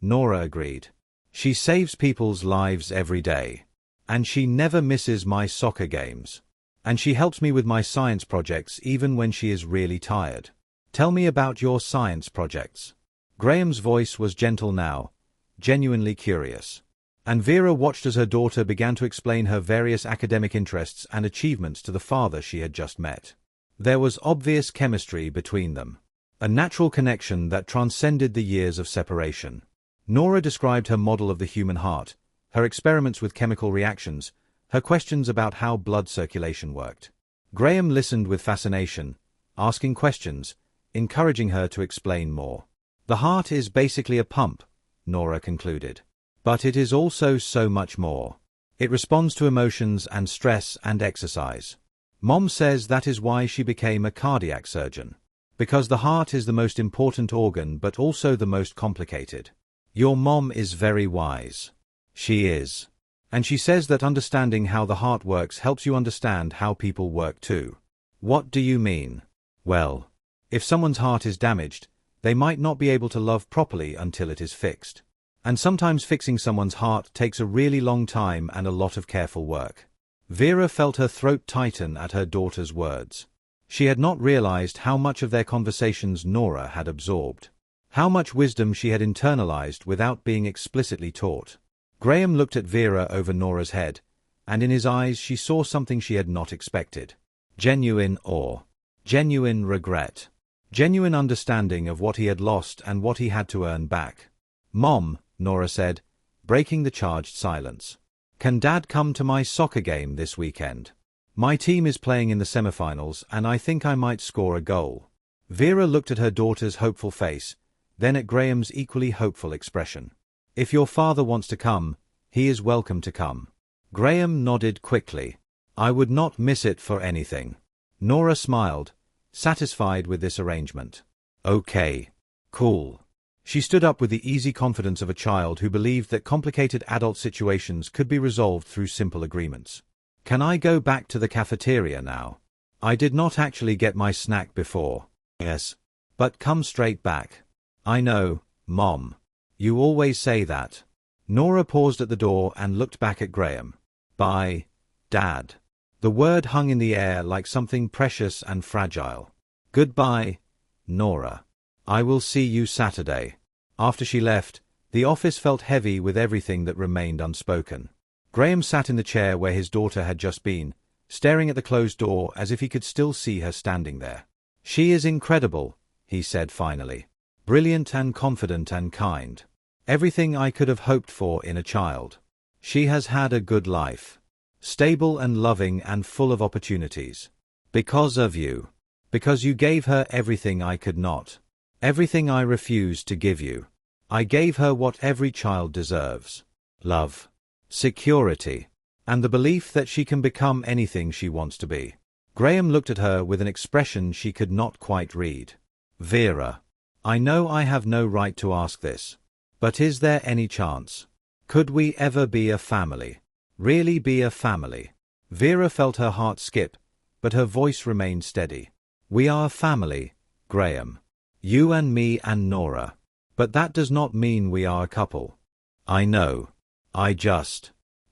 Nora agreed. She saves people's lives every day. And she never misses my soccer games. And she helps me with my science projects even when she is really tired. Tell me about your science projects. Graham's voice was gentle now, genuinely curious. And Vera watched as her daughter began to explain her various academic interests and achievements to the father she had just met. There was obvious chemistry between them. A natural connection that transcended the years of separation. Nora described her model of the human heart, her experiments with chemical reactions, her questions about how blood circulation worked. Graham listened with fascination, asking questions, encouraging her to explain more. The heart is basically a pump, Nora concluded. But it is also so much more. It responds to emotions and stress and exercise. Mom says that is why she became a cardiac surgeon. Because the heart is the most important organ but also the most complicated. Your mom is very wise. She is. And she says that understanding how the heart works helps you understand how people work too. What do you mean? Well, if someone's heart is damaged, they might not be able to love properly until it is fixed. And sometimes fixing someone's heart takes a really long time and a lot of careful work. Vera felt her throat tighten at her daughter's words. She had not realized how much of their conversations Nora had absorbed. How much wisdom she had internalized without being explicitly taught. Graham looked at Vera over Nora's head, and in his eyes she saw something she had not expected. Genuine awe. Genuine regret. Genuine understanding of what he had lost and what he had to earn back. Mom, Nora said, breaking the charged silence. Can Dad come to my soccer game this weekend? My team is playing in the semifinals and I think I might score a goal. Vera looked at her daughter's hopeful face, then at Graham's equally hopeful expression. If your father wants to come, he is welcome to come. Graham nodded quickly. I would not miss it for anything. Nora smiled, satisfied with this arrangement. Okay. Cool. She stood up with the easy confidence of a child who believed that complicated adult situations could be resolved through simple agreements. Can I go back to the cafeteria now? I did not actually get my snack before. Yes. But come straight back. I know, Mom. You always say that. Nora paused at the door and looked back at Graham. Bye, Dad. The word hung in the air like something precious and fragile. Goodbye, Nora. I will see you Saturday. After she left, the office felt heavy with everything that remained unspoken. Graham sat in the chair where his daughter had just been, staring at the closed door as if he could still see her standing there. She is incredible, he said finally. Brilliant and confident and kind. Everything I could have hoped for in a child. She has had a good life. Stable and loving and full of opportunities. Because of you. Because you gave her everything I could not. Everything I refused to give you. I gave her what every child deserves. Love. Security. And the belief that she can become anything she wants to be. Graham looked at her with an expression she could not quite read. Vera. I know I have no right to ask this. But is there any chance? Could we ever be a family? Really be a family? Vera felt her heart skip, but her voice remained steady. We are family, Graham. You and me and Nora. But that does not mean we are a couple. I know.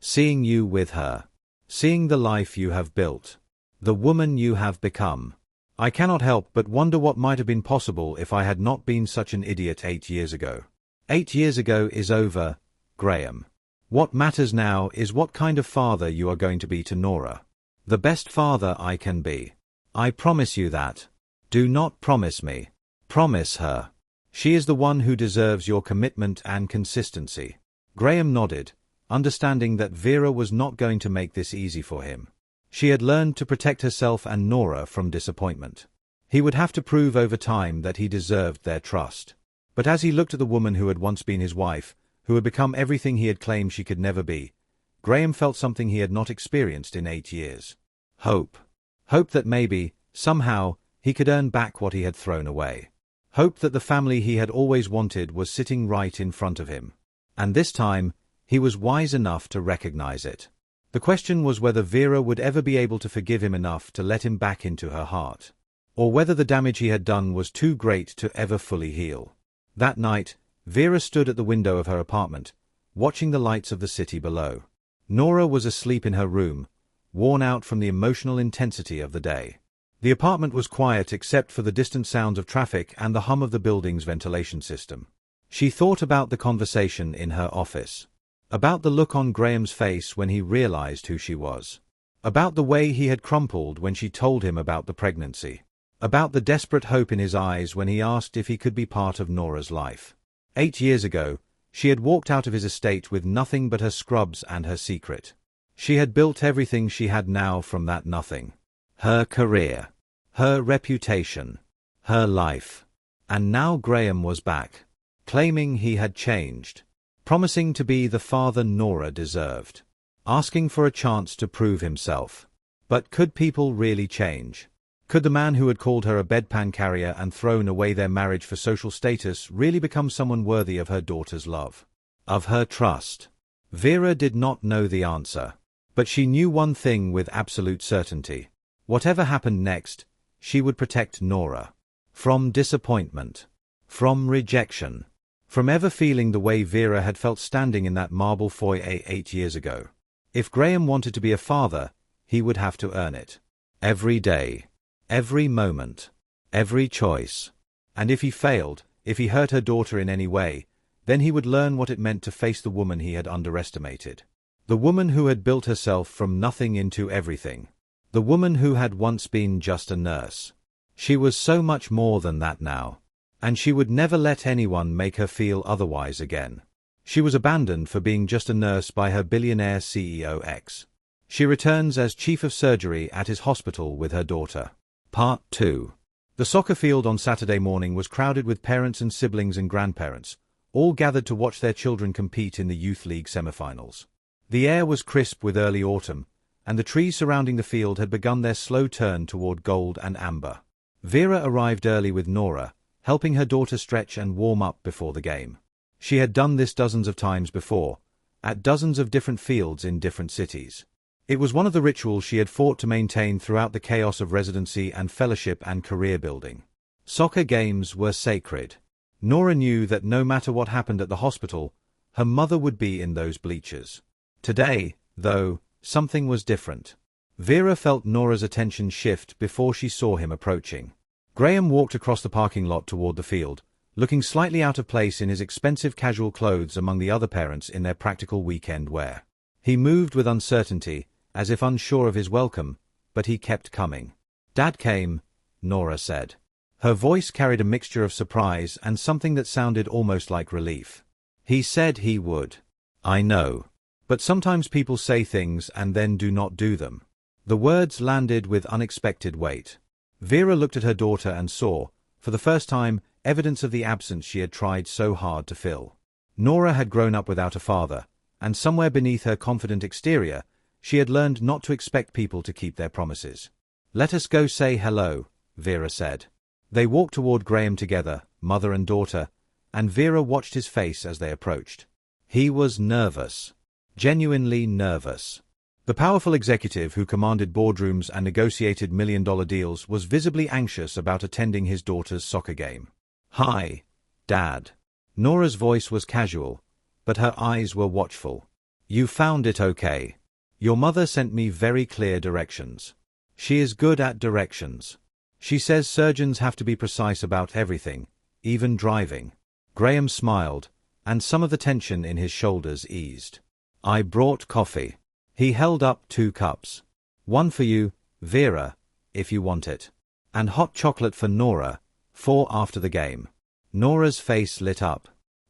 Seeing you with her. Seeing the life you have built. The woman you have become. I cannot help but wonder what might have been possible if I had not been such an idiot 8 years ago. 8 years ago is over, Graham. What matters now is what kind of father you are going to be to Nora. The best father I can be. I promise you that. Do not promise me. Promise her. She is the one who deserves your commitment and consistency. Graham nodded, understanding that Vera was not going to make this easy for him. She had learned to protect herself and Nora from disappointment. He would have to prove over time that he deserved their trust. But as he looked at the woman who had once been his wife, who had become everything he had claimed she could never be, Graham felt something he had not experienced in 8 years. Hope. Hope that maybe, somehow, he could earn back what he had thrown away. Hope that the family he had always wanted was sitting right in front of him. And this time, he was wise enough to recognize it. The question was whether Vera would ever be able to forgive him enough to let him back into her heart. Or whether the damage he had done was too great to ever fully heal. That night, Vera stood at the window of her apartment, watching the lights of the city below. Nora was asleep in her room, worn out from the emotional intensity of the day. The apartment was quiet except for the distant sounds of traffic and the hum of the building's ventilation system. She thought about the conversation in her office. About the look on Graham's face when he realized who she was. About the way he had crumpled when she told him about the pregnancy. About the desperate hope in his eyes when he asked if he could be part of Nora's life. 8 years ago, she had walked out of his estate with nothing but her scrubs and her secret. She had built everything she had now from that nothing. Her career. Her reputation. Her life. And now Graham was back. Claiming he had changed. Promising to be the father Nora deserved. Asking for a chance to prove himself. But could people really change? Could the man who had called her a bedpan carrier and thrown away their marriage for social status really become someone worthy of her daughter's love? Of her trust? Vera did not know the answer. But she knew one thing with absolute certainty. Whatever happened next, she would protect Nora. From disappointment. From rejection. From ever feeling the way Vera had felt standing in that marble foyer 8 years ago. If Graham wanted to be a father, he would have to earn it. Every day. Every moment. Every choice. And if he failed, if he hurt her daughter in any way, then he would learn what it meant to face the woman he had underestimated. The woman who had built herself from nothing into everything. The woman who had once been just a nurse. She was so much more than that now. And she would never let anyone make her feel otherwise again. She was abandoned for being just a nurse by her billionaire CEO ex. She returns as chief of surgery at his hospital with her daughter. Part 2. The soccer field on Saturday morning was crowded with parents and siblings and grandparents, all gathered to watch their children compete in the Youth League semifinals. The air was crisp with early autumn, and the trees surrounding the field had begun their slow turn toward gold and amber. Vera arrived early with Nora, helping her daughter stretch and warm up before the game. She had done this dozens of times before, at dozens of different fields in different cities. It was one of the rituals she had fought to maintain throughout the chaos of residency and fellowship and career building. Soccer games were sacred. Nora knew that no matter what happened at the hospital, her mother would be in those bleachers. Today, though, something was different. Vera felt Nora's attention shift before she saw him approaching. Graham walked across the parking lot toward the field, looking slightly out of place in his expensive casual clothes among the other parents in their practical weekend wear. He moved with uncertainty, as if unsure of his welcome, but he kept coming. "Dad came," Nora said. Her voice carried a mixture of surprise and something that sounded almost like relief. "He said he would." "I know. But sometimes people say things and then do not do them." The words landed with unexpected weight. Vera looked at her daughter and saw, for the first time, evidence of the absence she had tried so hard to fill. Nora had grown up without a father, and somewhere beneath her confident exterior, she had learned not to expect people to keep their promises. "Let us go say hello," Vera said. They walked toward Graham together, mother and daughter, and Vera watched his face as they approached. He was nervous. Genuinely nervous. The powerful executive who commanded boardrooms and negotiated million-dollar deals was visibly anxious about attending his daughter's soccer game. "Hi, Dad." Nora's voice was casual, but her eyes were watchful. "You found it okay. Your mother sent me very clear directions. She is good at directions. She says surgeons have to be precise about everything, even driving." Graham smiled, and some of the tension in his shoulders eased. "I brought coffee." He held up 2 cups. "One for you, Vera, if you want it. And hot chocolate for Nora, for after the game." Nora's face lit up.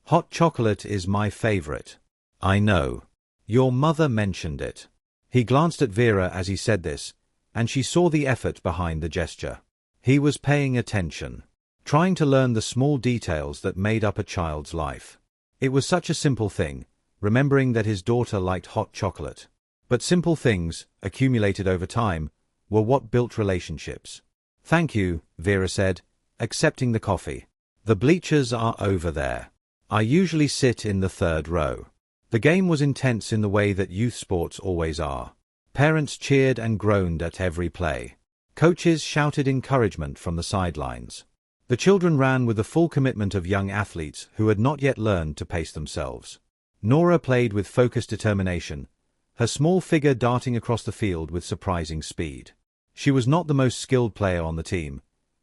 "Hot chocolate is my favorite." "I know. Your mother mentioned it." He glanced at Vera as he said this, and she saw the effort behind the gesture. He was paying attention, trying to learn the small details that made up a child's life. It was such a simple thing, remembering that his daughter liked hot chocolate. But simple things, accumulated over time, were what built relationships. "Thank you," Vera said, accepting the coffee. "The bleachers are over there. I usually sit in the 3rd row." The game was intense in the way that youth sports always are. Parents cheered and groaned at every play. Coaches shouted encouragement from the sidelines. The children ran with the full commitment of young athletes who had not yet learned to pace themselves. Nora played with focused determination, her small figure darting across the field with surprising speed. She was not the most skilled player on the team,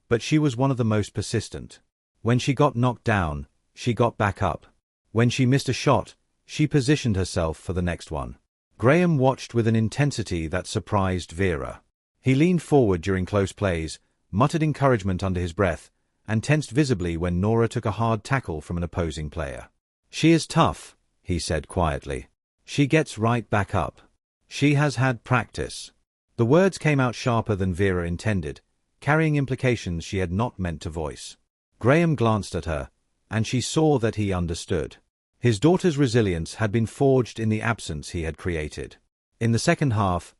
but she was one of the most persistent. When she got knocked down, she got back up. When she missed a shot, she positioned herself for the next one. Graham watched with an intensity that surprised Vera. He leaned forward during close plays, muttered encouragement under his breath, and tensed visibly when Nora took a hard tackle from an opposing player. "She is tough," he said quietly. "She gets right back up. She has had practice." The words came out sharper than Vera intended, carrying implications she had not meant to voice. Graham glanced at her, and she saw that he understood. His daughter's resilience had been forged in the absence he had created. In the second half,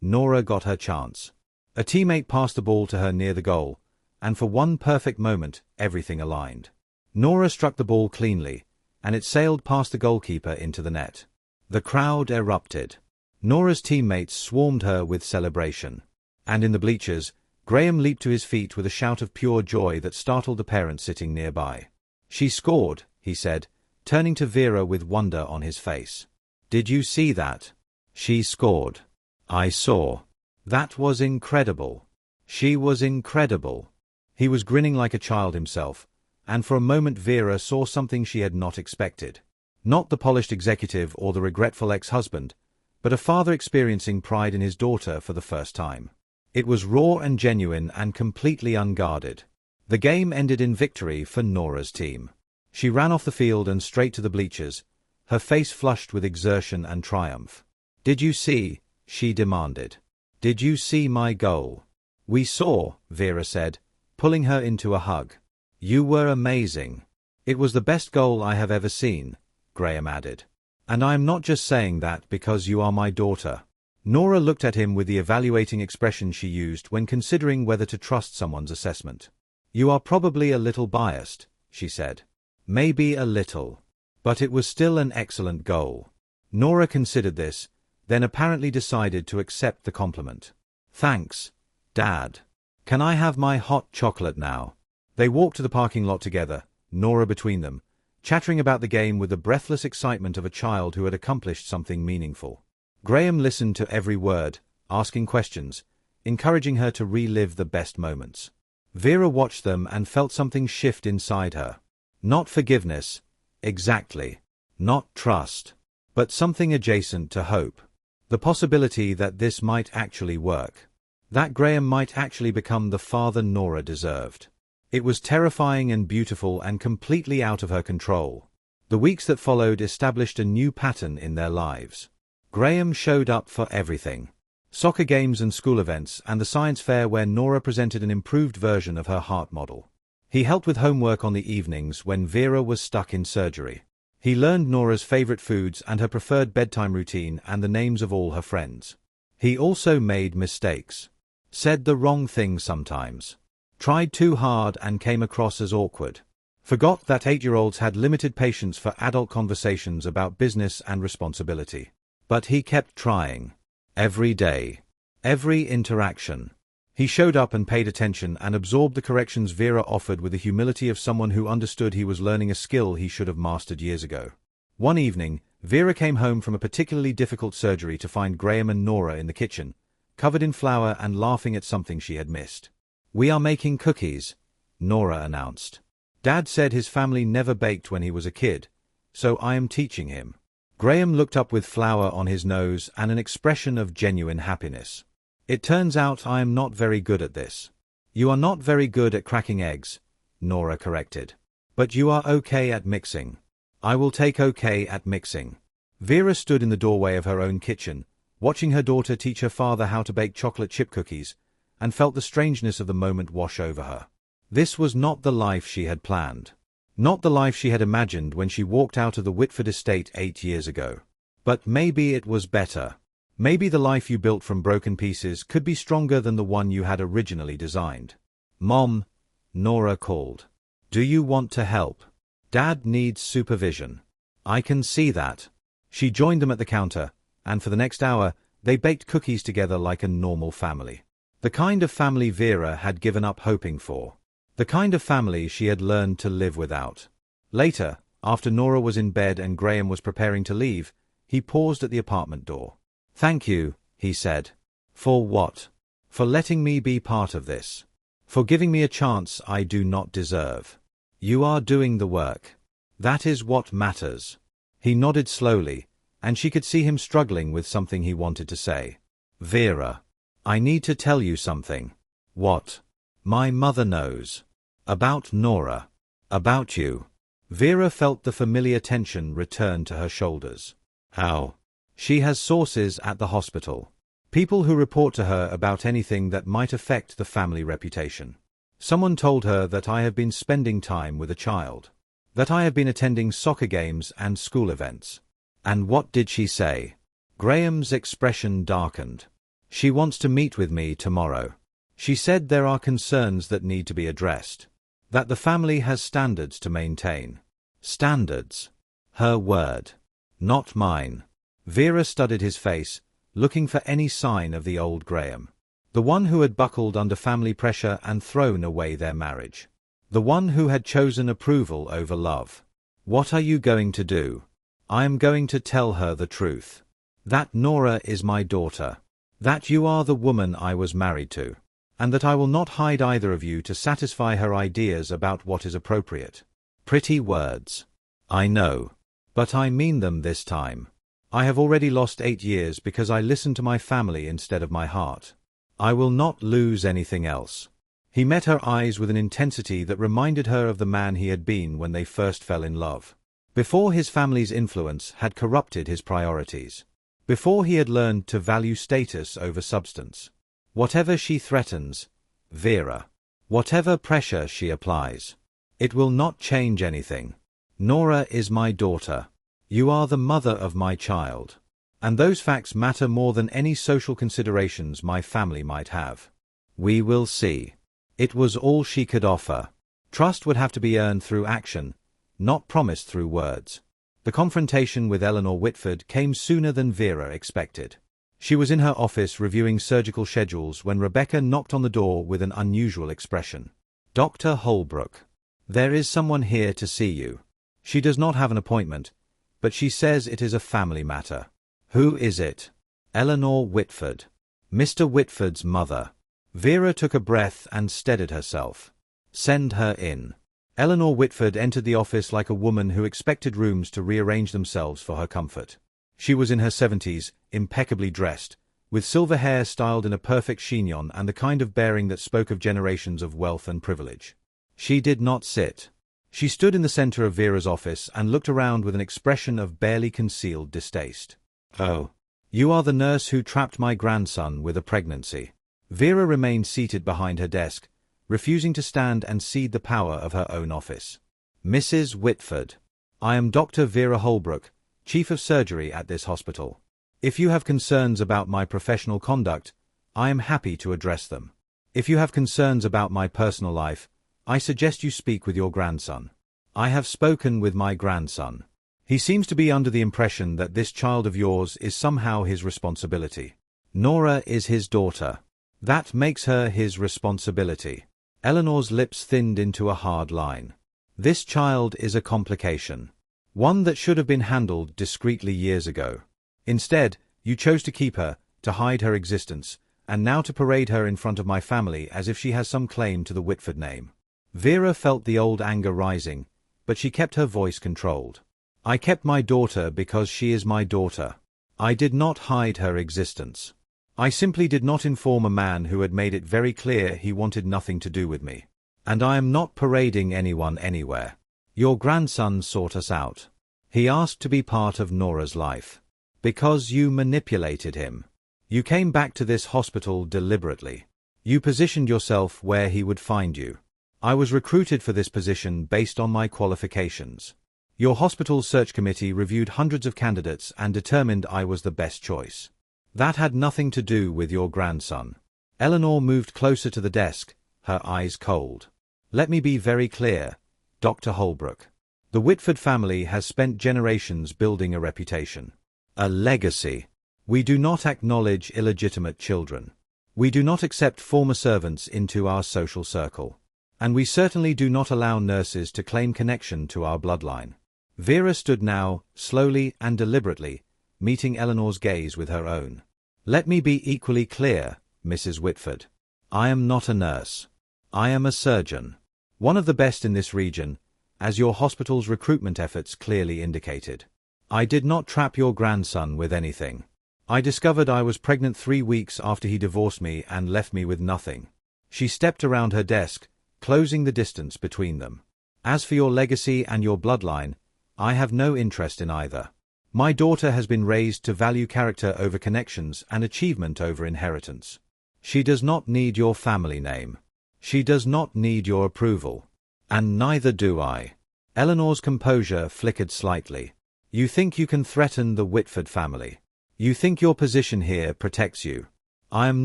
Nora got her chance. A teammate passed the ball to her near the goal, and for one perfect moment, everything aligned. Nora struck the ball cleanly, and it sailed past the goalkeeper into the net. The crowd erupted. Nora's teammates swarmed her with celebration. And in the bleachers, Graham leaped to his feet with a shout of pure joy that startled the parents sitting nearby. "She scored," he said, turning to Vera with wonder on his face. "Did you see that?" "She scored." "I saw. That was incredible. She was incredible." He was grinning like a child himself, and for a moment Vera saw something she had not expected. Not the polished executive or the regretful ex-husband, but a father experiencing pride in his daughter for the first time. It was raw and genuine and completely unguarded. The game ended in victory for Nora's team. She ran off the field and straight to the bleachers, her face flushed with exertion and triumph. "Did you see?" she demanded. "Did you see my goal?" "We saw," Vera said, pulling her into a hug. "You were amazing." "It was the best goal I have ever seen," Graham added. "And I am not just saying that because you are my daughter." Nora looked at him with the evaluating expression she used when considering whether to trust someone's assessment. "You are probably a little biased," she said. "Maybe a little. But it was still an excellent goal." Nora considered this, then apparently decided to accept the compliment. "Thanks, Dad. Can I have my hot chocolate now?" They walked to the parking lot together, Nora between them, chattering about the game with the breathless excitement of a child who had accomplished something meaningful. Graham listened to every word, asking questions, encouraging her to relive the best moments. Vera watched them and felt something shift inside her. Not forgiveness, exactly. Not trust. But something adjacent to hope. The possibility that this might actually work. That Graham might actually become the father Nora deserved. It was terrifying and beautiful and completely out of her control. The weeks that followed established a new pattern in their lives. Graham showed up for everything. Soccer games and school events, and the science fair where Nora presented an improved version of her heart model. He helped with homework on the evenings when Vera was stuck in surgery. He learned Nora's favorite foods and her preferred bedtime routine and the names of all her friends. He also made mistakes. Said the wrong thing sometimes. Tried too hard and came across as awkward. Forgot that 8-year-olds had limited patience for adult conversations about business and responsibility. But he kept trying. Every day. Every interaction. He showed up and paid attention and absorbed the corrections Vera offered with the humility of someone who understood he was learning a skill he should have mastered years ago. One evening, Vera came home from a particularly difficult surgery to find Graham and Nora in the kitchen, covered in flour and laughing at something she had missed. "We are making cookies," Nora announced. "Dad said his family never baked when he was a kid, so I am teaching him." Graham looked up with flour on his nose and an expression of genuine happiness. "It turns out I am not very good at this." "You are not very good at cracking eggs," Nora corrected. "But you are okay at mixing." "I will take okay at mixing." Vera stood in the doorway of her own kitchen, watching her daughter teach her father how to bake chocolate chip cookies, and felt the strangeness of the moment wash over her. This was not the life she had planned. Not the life she had imagined when she walked out of the Whitford estate 8 years ago. But maybe it was better. Maybe the life you built from broken pieces could be stronger than the one you had originally designed. "Mom," Nora called. "Do you want to help? Dad needs supervision." "I can see that." She joined them at the counter, and for the next hour, they baked cookies together like a normal family. The kind of family Vera had given up hoping for. The kind of family she had learned to live without. Later, after Nora was in bed and Graham was preparing to leave, he paused at the apartment door. "Thank you," he said. "For what?" "For letting me be part of this. For giving me a chance I do not deserve. You are doing the work. That is what matters." He nodded slowly, and she could see him struggling with something he wanted to say. "Vera, I need to tell you something." "What?" "My mother knows. About Nora. About you." Vera felt the familiar tension return to her shoulders. "How?" "She has sources at the hospital. People who report to her about anything that might affect the family reputation. Someone told her that I have been spending time with a child. That I have been attending soccer games and school events." "And what did she say?" Graham's expression darkened. "She wants to meet with me tomorrow. She said there are concerns that need to be addressed. That the family has standards to maintain." Standards. Her word. Not mine. Vera studied his face, looking for any sign of the old Graham. The one who had buckled under family pressure and thrown away their marriage. The one who had chosen approval over love. "What are you going to do?" "I am going to tell her the truth. That Nora is my daughter. That you are the woman I was married to. And that I will not hide either of you to satisfy her ideas about what is appropriate." Pretty words. I know. But I mean them this time. I have already lost 8 years because I listened to my family instead of my heart. I will not lose anything else. He met her eyes with an intensity that reminded her of the man he had been when they first fell in love. Before his family's influence had corrupted his priorities. Before he had learned to value status over substance. Whatever she threatens, Vera. Whatever pressure she applies. It will not change anything. Nora is my daughter. You are the mother of my child. And those facts matter more than any social considerations my family might have. We will see. It was all she could offer. Trust would have to be earned through action, not promised through words. The confrontation with Eleanor Whitford came sooner than Vera expected. She was in her office reviewing surgical schedules when Rebecca knocked on the door with an unusual expression. "Dr. Holbrook." There is someone here to see you. She does not have an appointment, but she says it is a family matter. Who is it? Eleanor Whitford. Mr. Whitford's mother. Vera took a breath and steadied herself. Send her in. Eleanor Whitford entered the office like a woman who expected rooms to rearrange themselves for her comfort. She was in her 70s, impeccably dressed, with silver hair styled in a perfect chignon and the kind of bearing that spoke of generations of wealth and privilege. She did not sit. She stood in the center of Vera's office and looked around with an expression of barely concealed distaste. Oh. You are the nurse who trapped my grandson with a pregnancy. Vera remained seated behind her desk, refusing to stand and cede the power of her own office. Mrs. Whitford. I am Dr. Vera Holbrook, Chief of Surgery at this hospital. If you have concerns about my professional conduct, I am happy to address them. If you have concerns about my personal life, I suggest you speak with your grandson. I have spoken with my grandson. He seems to be under the impression that this child of yours is somehow his responsibility. Nora is his daughter. That makes her his responsibility. Eleanor's lips thinned into a hard line. This child is a complication. One that should have been handled discreetly years ago. Instead, you chose to keep her, to hide her existence, and now to parade her in front of my family as if she has some claim to the Whitford name. Vera felt the old anger rising, but she kept her voice controlled. I kept my daughter because she is my daughter. I did not hide her existence. I simply did not inform a man who had made it very clear he wanted nothing to do with me. And I am not parading anyone anywhere. Your grandson sought us out. He asked to be part of Nora's life. Because you manipulated him. You came back to this hospital deliberately. You positioned yourself where he would find you. I was recruited for this position based on my qualifications. Your hospital's search committee reviewed hundreds of candidates and determined I was the best choice. That had nothing to do with your grandson. Eleanor moved closer to the desk, her eyes cold. Let me be very clear, Dr. Holbrook. The Whitford family has spent generations building a reputation. A legacy. We do not acknowledge illegitimate children. We do not accept former servants into our social circle. And we certainly do not allow nurses to claim connection to our bloodline. Vera stood now, slowly and deliberately, meeting Eleanor's gaze with her own. Let me be equally clear, Mrs. Whitford. I am not a nurse. I am a surgeon. One of the best in this region, as your hospital's recruitment efforts clearly indicated. I did not trap your grandson with anything. I discovered I was pregnant 3 weeks after he divorced me and left me with nothing. She stepped around her desk, closing the distance between them. As for your legacy and your bloodline, I have no interest in either. My daughter has been raised to value character over connections and achievement over inheritance. She does not need your family name. She does not need your approval. And neither do I. Eleanor's composure flickered slightly. You think you can threaten the Whitford family. You think your position here protects you. I am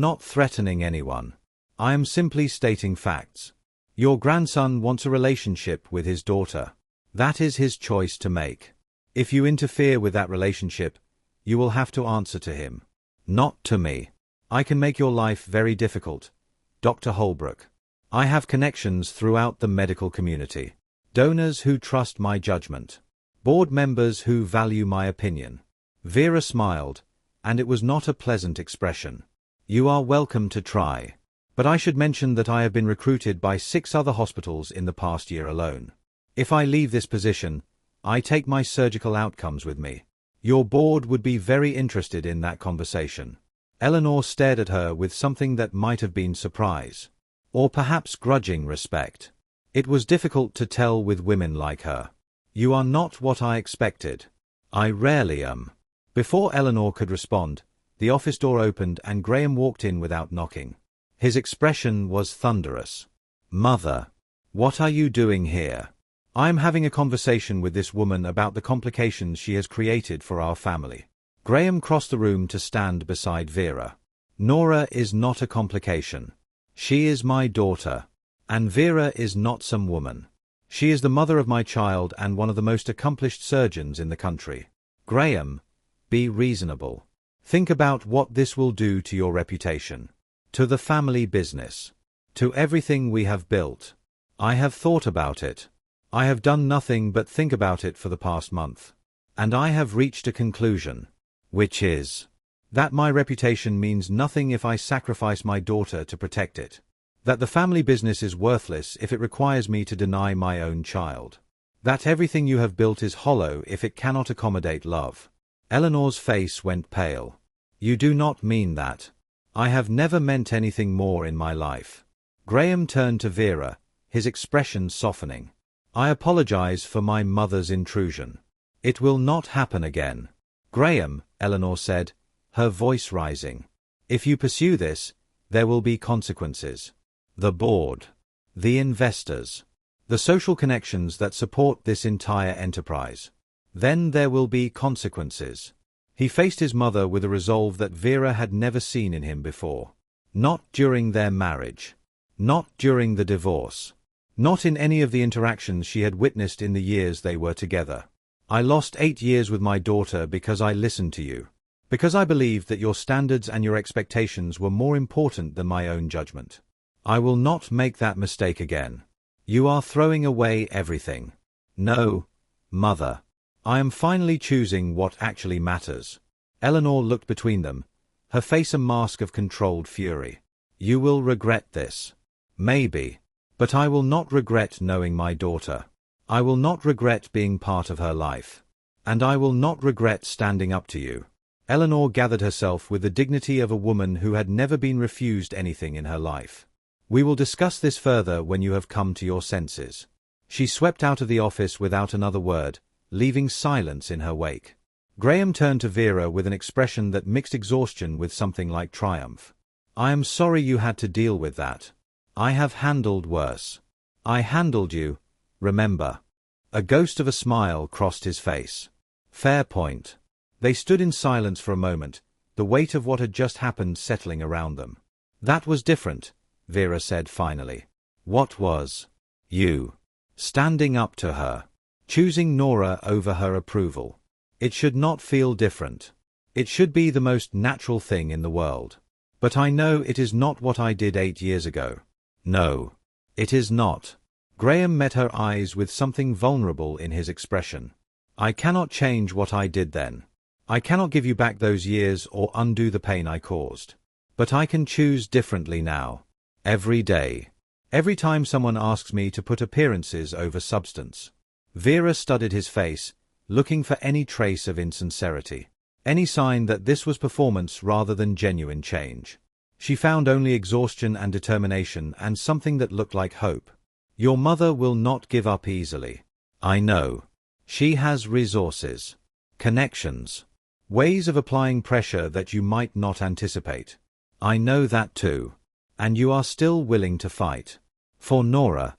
not threatening anyone. I am simply stating facts. Your grandson wants a relationship with his daughter. That is his choice to make. If you interfere with that relationship, you will have to answer to him. Not to me. I can make your life very difficult, Dr. Holbrook. I have connections throughout the medical community. Donors who trust my judgment. Board members who value my opinion. Vera smiled, and it was not a pleasant expression. You are welcome to try. But I should mention that I have been recruited by 6 other hospitals in the past year alone. If I leave this position, I take my surgical outcomes with me. Your board would be very interested in that conversation. Eleanor stared at her with something that might have been surprise. Or perhaps grudging respect. It was difficult to tell with women like her. You are not what I expected. I rarely am. Before Eleanor could respond, the office door opened and Graham walked in without knocking. His expression was thunderous. Mother, what are you doing here? I am having a conversation with this woman about the complications she has created for our family. Graham crossed the room to stand beside Vera. Nora is not a complication. She is my daughter. And Vera is not some woman. She is the mother of my child and one of the most accomplished surgeons in the country. Graham, be reasonable. Think about what this will do to your reputation. To the family business. To everything we have built. I have thought about it. I have done nothing but think about it for the past month. And I have reached a conclusion. Which is that my reputation means nothing if I sacrifice my daughter to protect it. That the family business is worthless if it requires me to deny my own child. That everything you have built is hollow if it cannot accommodate love. Eleanor's face went pale. You do not mean that. I have never meant anything more in my life. Graham turned to Vera, his expression softening. I apologize for my mother's intrusion. It will not happen again. Graham, Eleanor said, her voice rising. If you pursue this, there will be consequences. The board. The investors. The social connections that support this entire enterprise. Then there will be consequences. He faced his mother with a resolve that Vera had never seen in him before. Not during their marriage. Not during the divorce. Not in any of the interactions she had witnessed in the years they were together. I lost 8 years with my daughter because I listened to you. Because I believed that your standards and your expectations were more important than my own judgment. I will not make that mistake again. You are throwing away everything. No, Mother. I am finally choosing what actually matters. Eleanor looked between them, her face a mask of controlled fury. You will regret this. Maybe. But I will not regret knowing my daughter. I will not regret being part of her life. And I will not regret standing up to you. Eleanor gathered herself with the dignity of a woman who had never been refused anything in her life. We will discuss this further when you have come to your senses. She swept out of the office without another word, leaving silence in her wake. Graham turned to Vera with an expression that mixed exhaustion with something like triumph. I am sorry you had to deal with that. I have handled worse. I handled you, remember. A ghost of a smile crossed his face. Fair point. They stood in silence for a moment, the weight of what had just happened settling around them. That was different, Vera said finally. What was? You. Standing up to her. Choosing Nora over her approval. It should not feel different. It should be the most natural thing in the world. But I know it is not what I did 8 years ago. No. It is not. Graham met her eyes with something vulnerable in his expression. I cannot change what I did then. I cannot give you back those years or undo the pain I caused. But I can choose differently now. Every day. Every time someone asks me to put appearances over substance. Vera studied his face, looking for any trace of insincerity. Any sign that this was performance rather than genuine change. She found only exhaustion and determination and something that looked like hope. Your mother will not give up easily. I know. She has resources. Connections. Ways of applying pressure that you might not anticipate. I know that too. And you are still willing to fight. For Nora.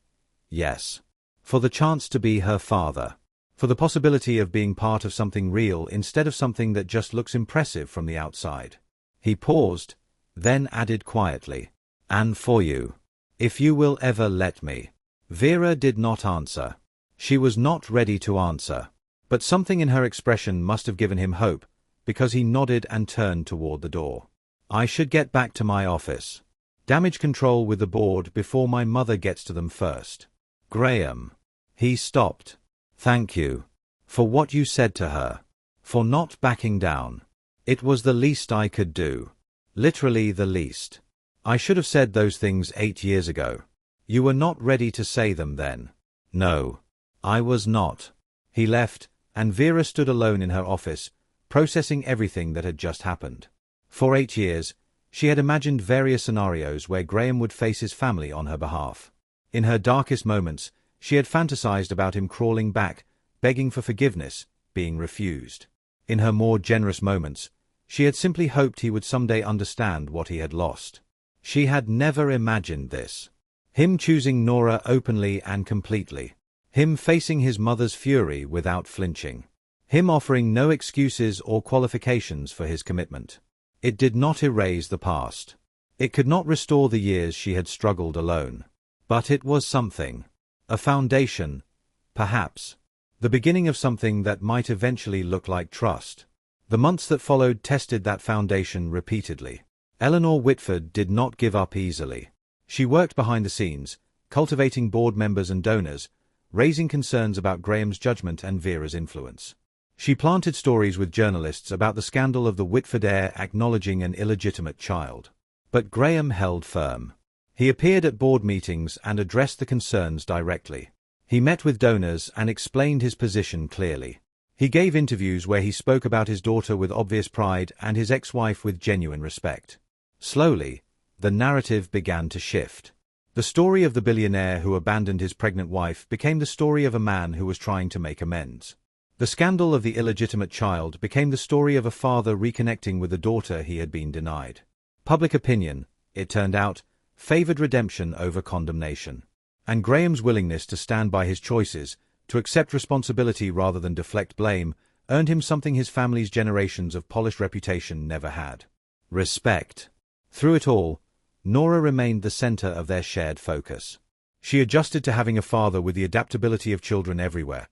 Yes. For the chance to be her father. For the possibility of being part of something real instead of something that just looks impressive from the outside. He paused, then added quietly. And for you. If you will ever let me. Vera did not answer. She was not ready to answer. But something in her expression must have given him hope, because he nodded and turned toward the door. I should get back to my office. Damage control with the board before my mother gets to them first. Graham. He stopped. Thank you. For what you said to her. For not backing down. It was the least I could do. Literally the least. I should have said those things 8 years ago. You were not ready to say them then. No. I was not. He left, and Vera stood alone in her office, processing everything that had just happened. For 8 years, she had imagined various scenarios where Graham would face his family on her behalf. In her darkest moments, she had fantasized about him crawling back, begging for forgiveness, being refused. In her more generous moments, she had simply hoped he would someday understand what he had lost. She had never imagined this. Him choosing Nora openly and completely. Him facing his mother's fury without flinching. Him offering no excuses or qualifications for his commitment. It did not erase the past. It could not restore the years she had struggled alone. But it was something. A foundation, perhaps. The beginning of something that might eventually look like trust. The months that followed tested that foundation repeatedly. Eleanor Whitford did not give up easily. She worked behind the scenes, cultivating board members and donors, raising concerns about Graham's judgment and Vera's influence. She planted stories with journalists about the scandal of the Whitford heir acknowledging an illegitimate child. But Graham held firm. He appeared at board meetings and addressed the concerns directly. He met with donors and explained his position clearly. He gave interviews where he spoke about his daughter with obvious pride and his ex-wife with genuine respect. Slowly, the narrative began to shift. The story of the billionaire who abandoned his pregnant wife became the story of a man who was trying to make amends. The scandal of the illegitimate child became the story of a father reconnecting with the daughter he had been denied. Public opinion, it turned out, favored redemption over condemnation. And Graham's willingness to stand by his choices, to accept responsibility rather than deflect blame, earned him something his family's generations of polished reputation never had: respect. Through it all, Nora remained the center of their shared focus. She adjusted to having a father with the adaptability of children everywhere,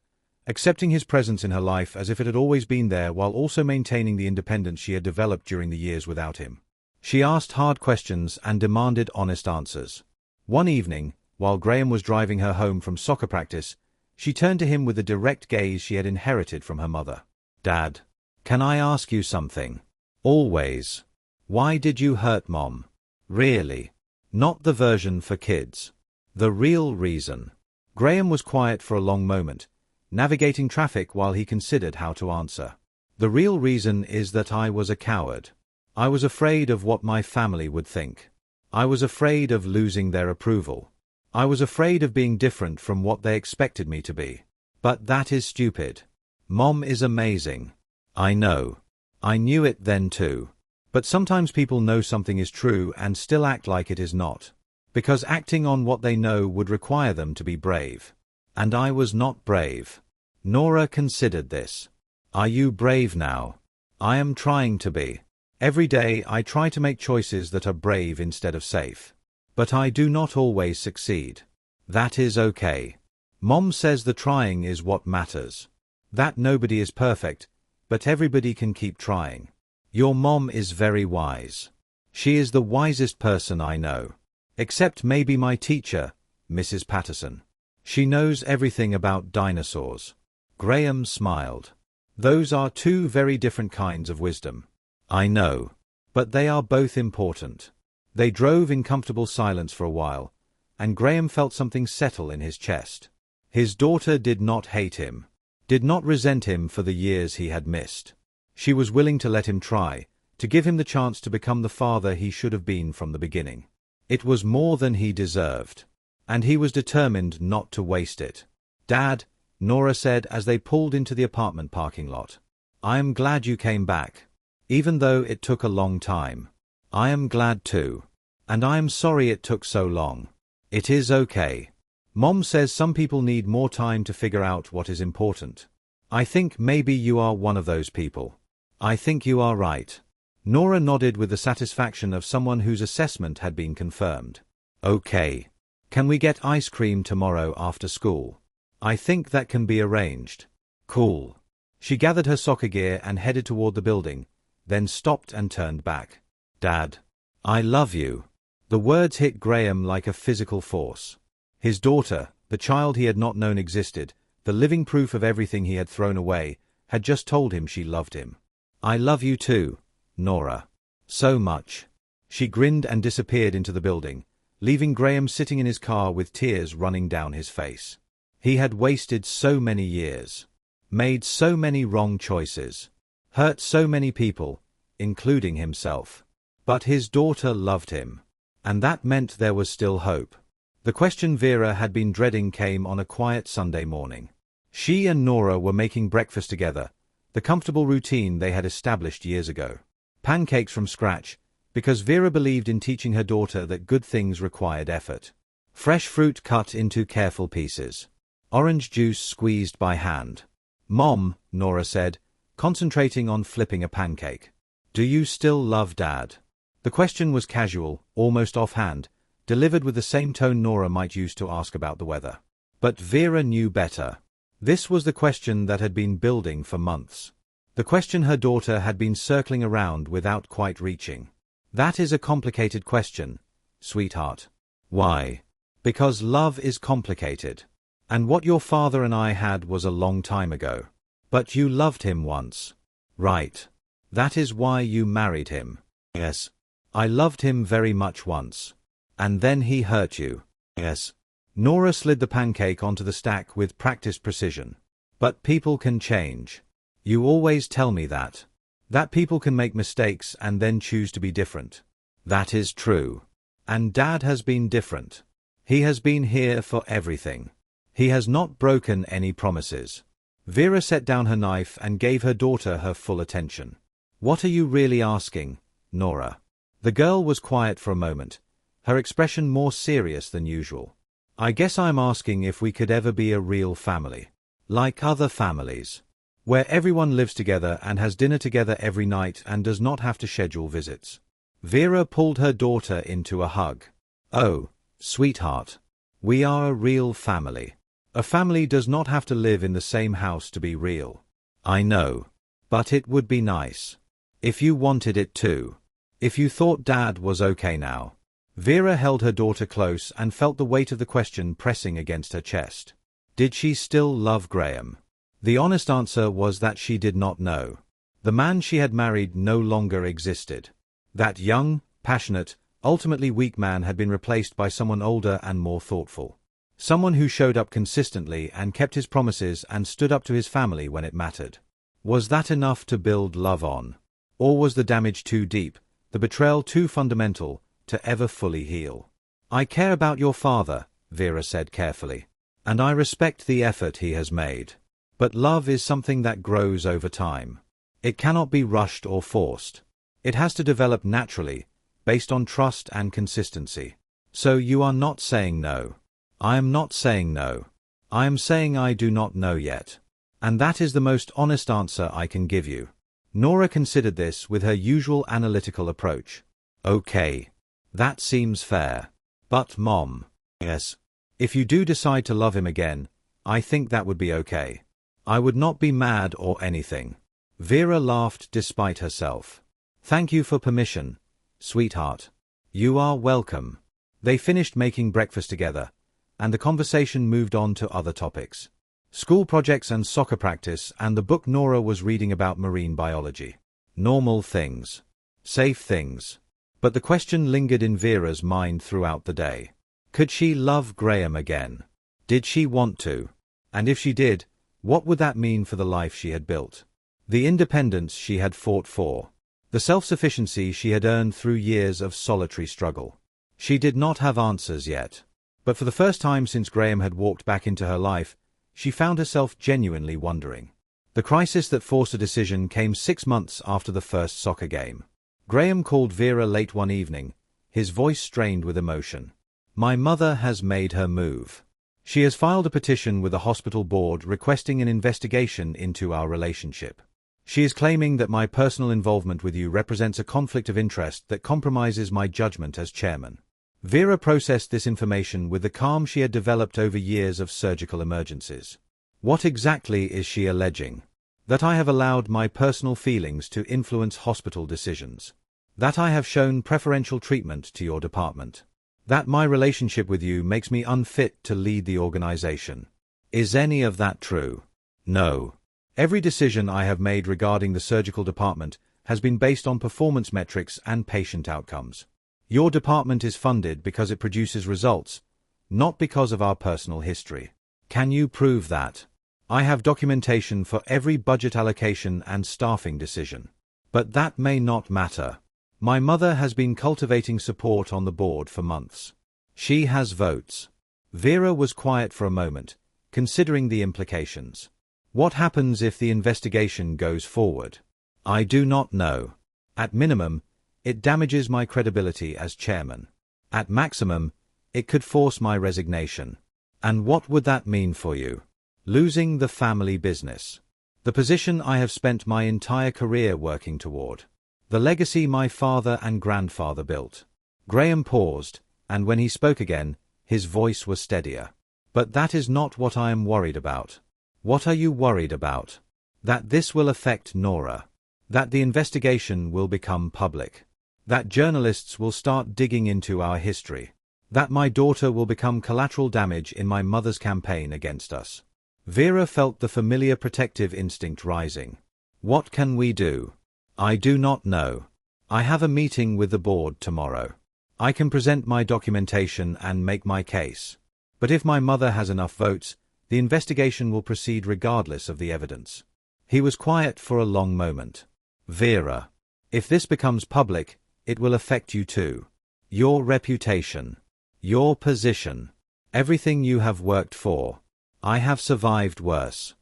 accepting his presence in her life as if it had always been there while also maintaining the independence she had developed during the years without him. She asked hard questions and demanded honest answers. One evening, while Graham was driving her home from soccer practice, she turned to him with the direct gaze she had inherited from her mother. "Dad, can I ask you something?" "Always." "Why did you hurt Mom?" "Really? Not the version for kids. The real reason." Graham was quiet for a long moment, navigating traffic while he considered how to answer. "The real reason is that I was a coward. I was afraid of what my family would think. I was afraid of losing their approval. I was afraid of being different from what they expected me to be. But that is stupid. Mom is amazing. I know. I knew it then too. But sometimes people know something is true and still act like it is not. Because acting on what they know would require them to be brave. And I was not brave." Nora considered this. "Are you brave now?" "I am trying to be. Every day I try to make choices that are brave instead of safe. But I do not always succeed. That is okay. Mom says the trying is what matters. That nobody is perfect, but everybody can keep trying. Your mom is very wise. She is the wisest person I know. Except maybe my teacher, Mrs. Patterson. She knows everything about dinosaurs." Graham smiled. "Those are two very different kinds of wisdom." "I know. But they are both important." They drove in comfortable silence for a while, and Graham felt something settle in his chest. His daughter did not hate him, did not resent him for the years he had missed. She was willing to let him try, to give him the chance to become the father he should have been from the beginning. It was more than he deserved, and he was determined not to waste it. "Dad," Nora said as they pulled into the apartment parking lot, "I am glad you came back. Even though it took a long time. I am glad too. And I am sorry it took so long. It is okay. Mom says some people need more time to figure out what is important. I think maybe you are one of those people." "I think you are right." Nora nodded with the satisfaction of someone whose assessment had been confirmed. "Okay. Can we get ice cream tomorrow after school?" "I think that can be arranged." "Cool." She gathered her soccer gear and headed toward the building, then stopped and turned back. "Dad, I love you." The words hit Graham like a physical force. His daughter, the child he had not known existed, the living proof of everything he had thrown away, had just told him she loved him. "I love you too, Nora. So much." She grinned and disappeared into the building, leaving Graham sitting in his car with tears running down his face. He had wasted so many years, made so many wrong choices, hurt so many people, including himself. But his daughter loved him, and that meant there was still hope. The question Vera had been dreading came on a quiet Sunday morning. She and Nora were making breakfast together, the comfortable routine they had established years ago. Pancakes from scratch, because Vera believed in teaching her daughter that good things required effort. Fresh fruit cut into careful pieces. Orange juice squeezed by hand. "Mom," Nora said, concentrating on flipping a pancake. "Do you still love Dad?" The question was casual, almost offhand, delivered with the same tone Nora might use to ask about the weather. But Vera knew better. This was the question that had been building for months. The question her daughter had been circling around without quite reaching. "That is a complicated question, sweetheart." "Why?" "Because love is complicated. And what your father and I had was a long time ago. But you loved him once. Right. That is why you married him. Yes. I loved him very much once. And then he hurt you. Yes. Nora slid the pancake onto the stack with practiced precision. But people can change. You always tell me that. That people can make mistakes and then choose to be different. That is true. And Dad has been different. He has been here for everything. He has not broken any promises. Vera set down her knife and gave her daughter her full attention. What are you really asking, Nora? The girl was quiet for a moment, her expression more serious than usual. I guess I'm asking if we could ever be a real family. Like other families. Where everyone lives together and has dinner together every night and does not have to schedule visits. Vera pulled her daughter into a hug. Oh, sweetheart. We are a real family. A family does not have to live in the same house to be real. I know. But it would be nice. If you wanted it too. If you thought Dad was okay now. Vera held her daughter close and felt the weight of the question pressing against her chest. Did she still love Graham? The honest answer was that she did not know. The man she had married no longer existed. That young, passionate, ultimately weak man had been replaced by someone older and more thoughtful. Someone who showed up consistently and kept his promises and stood up to his family when it mattered. Was that enough to build love on? Or was the damage too deep, the betrayal too fundamental, to ever fully heal? I care about your father, Vera said carefully. And I respect the effort he has made. But love is something that grows over time. It cannot be rushed or forced. It has to develop naturally, based on trust and consistency. So you are not saying no. I am not saying no. I am saying I do not know yet. And that is the most honest answer I can give you. Nora considered this with her usual analytical approach. Okay. That seems fair. But Mom. Yes. If you do decide to love him again, I think that would be okay. I would not be mad or anything. Vera laughed despite herself. Thank you for permission, sweetheart. You are welcome. They finished making breakfast together, and the conversation moved on to other topics. School projects and soccer practice and the book Nora was reading about marine biology. Normal things. Safe things. But the question lingered in Vera's mind throughout the day. Could she love Graham again? Did she want to? And if she did, what would that mean for the life she had built? The independence she had fought for. The self-sufficiency she had earned through years of solitary struggle. She did not have answers yet. But for the first time since Graham had walked back into her life, she found herself genuinely wondering. The crisis that forced a decision came 6 months after the first soccer game. Graham called Vera late one evening, his voice strained with emotion. My mother has made her move. She has filed a petition with the hospital board requesting an investigation into our relationship. She is claiming that my personal involvement with you represents a conflict of interest that compromises my judgment as chairman. Vera processed this information with the calm she had developed over years of surgical emergencies. What exactly is she alleging? That I have allowed my personal feelings to influence hospital decisions. That I have shown preferential treatment to your department. That my relationship with you makes me unfit to lead the organization. Is any of that true? No. Every decision I have made regarding the surgical department has been based on performance metrics and patient outcomes. Your department is funded because it produces results, not because of our personal history. Can you prove that? I have documentation for every budget allocation and staffing decision. But that may not matter. My mother has been cultivating support on the board for months. She has votes. Vera was quiet for a moment, considering the implications. What happens if the investigation goes forward? I do not know. At minimum, it damages my credibility as chairman. At maximum, it could force my resignation. And what would that mean for you? Losing the family business. The position I have spent my entire career working toward. The legacy my father and grandfather built. Graham paused, and when he spoke again, his voice was steadier. But that is not what I am worried about. What are you worried about? That this will affect Nora. That the investigation will become public. That journalists will start digging into our history. That my daughter will become collateral damage in my mother's campaign against us. Vera felt the familiar protective instinct rising. What can we do? I do not know. I have a meeting with the board tomorrow. I can present my documentation and make my case. But if my mother has enough votes, the investigation will proceed regardless of the evidence. He was quiet for a long moment. Vera, if this becomes public, it will affect you too. Your reputation. Your position. Everything you have worked for. I have survived worse.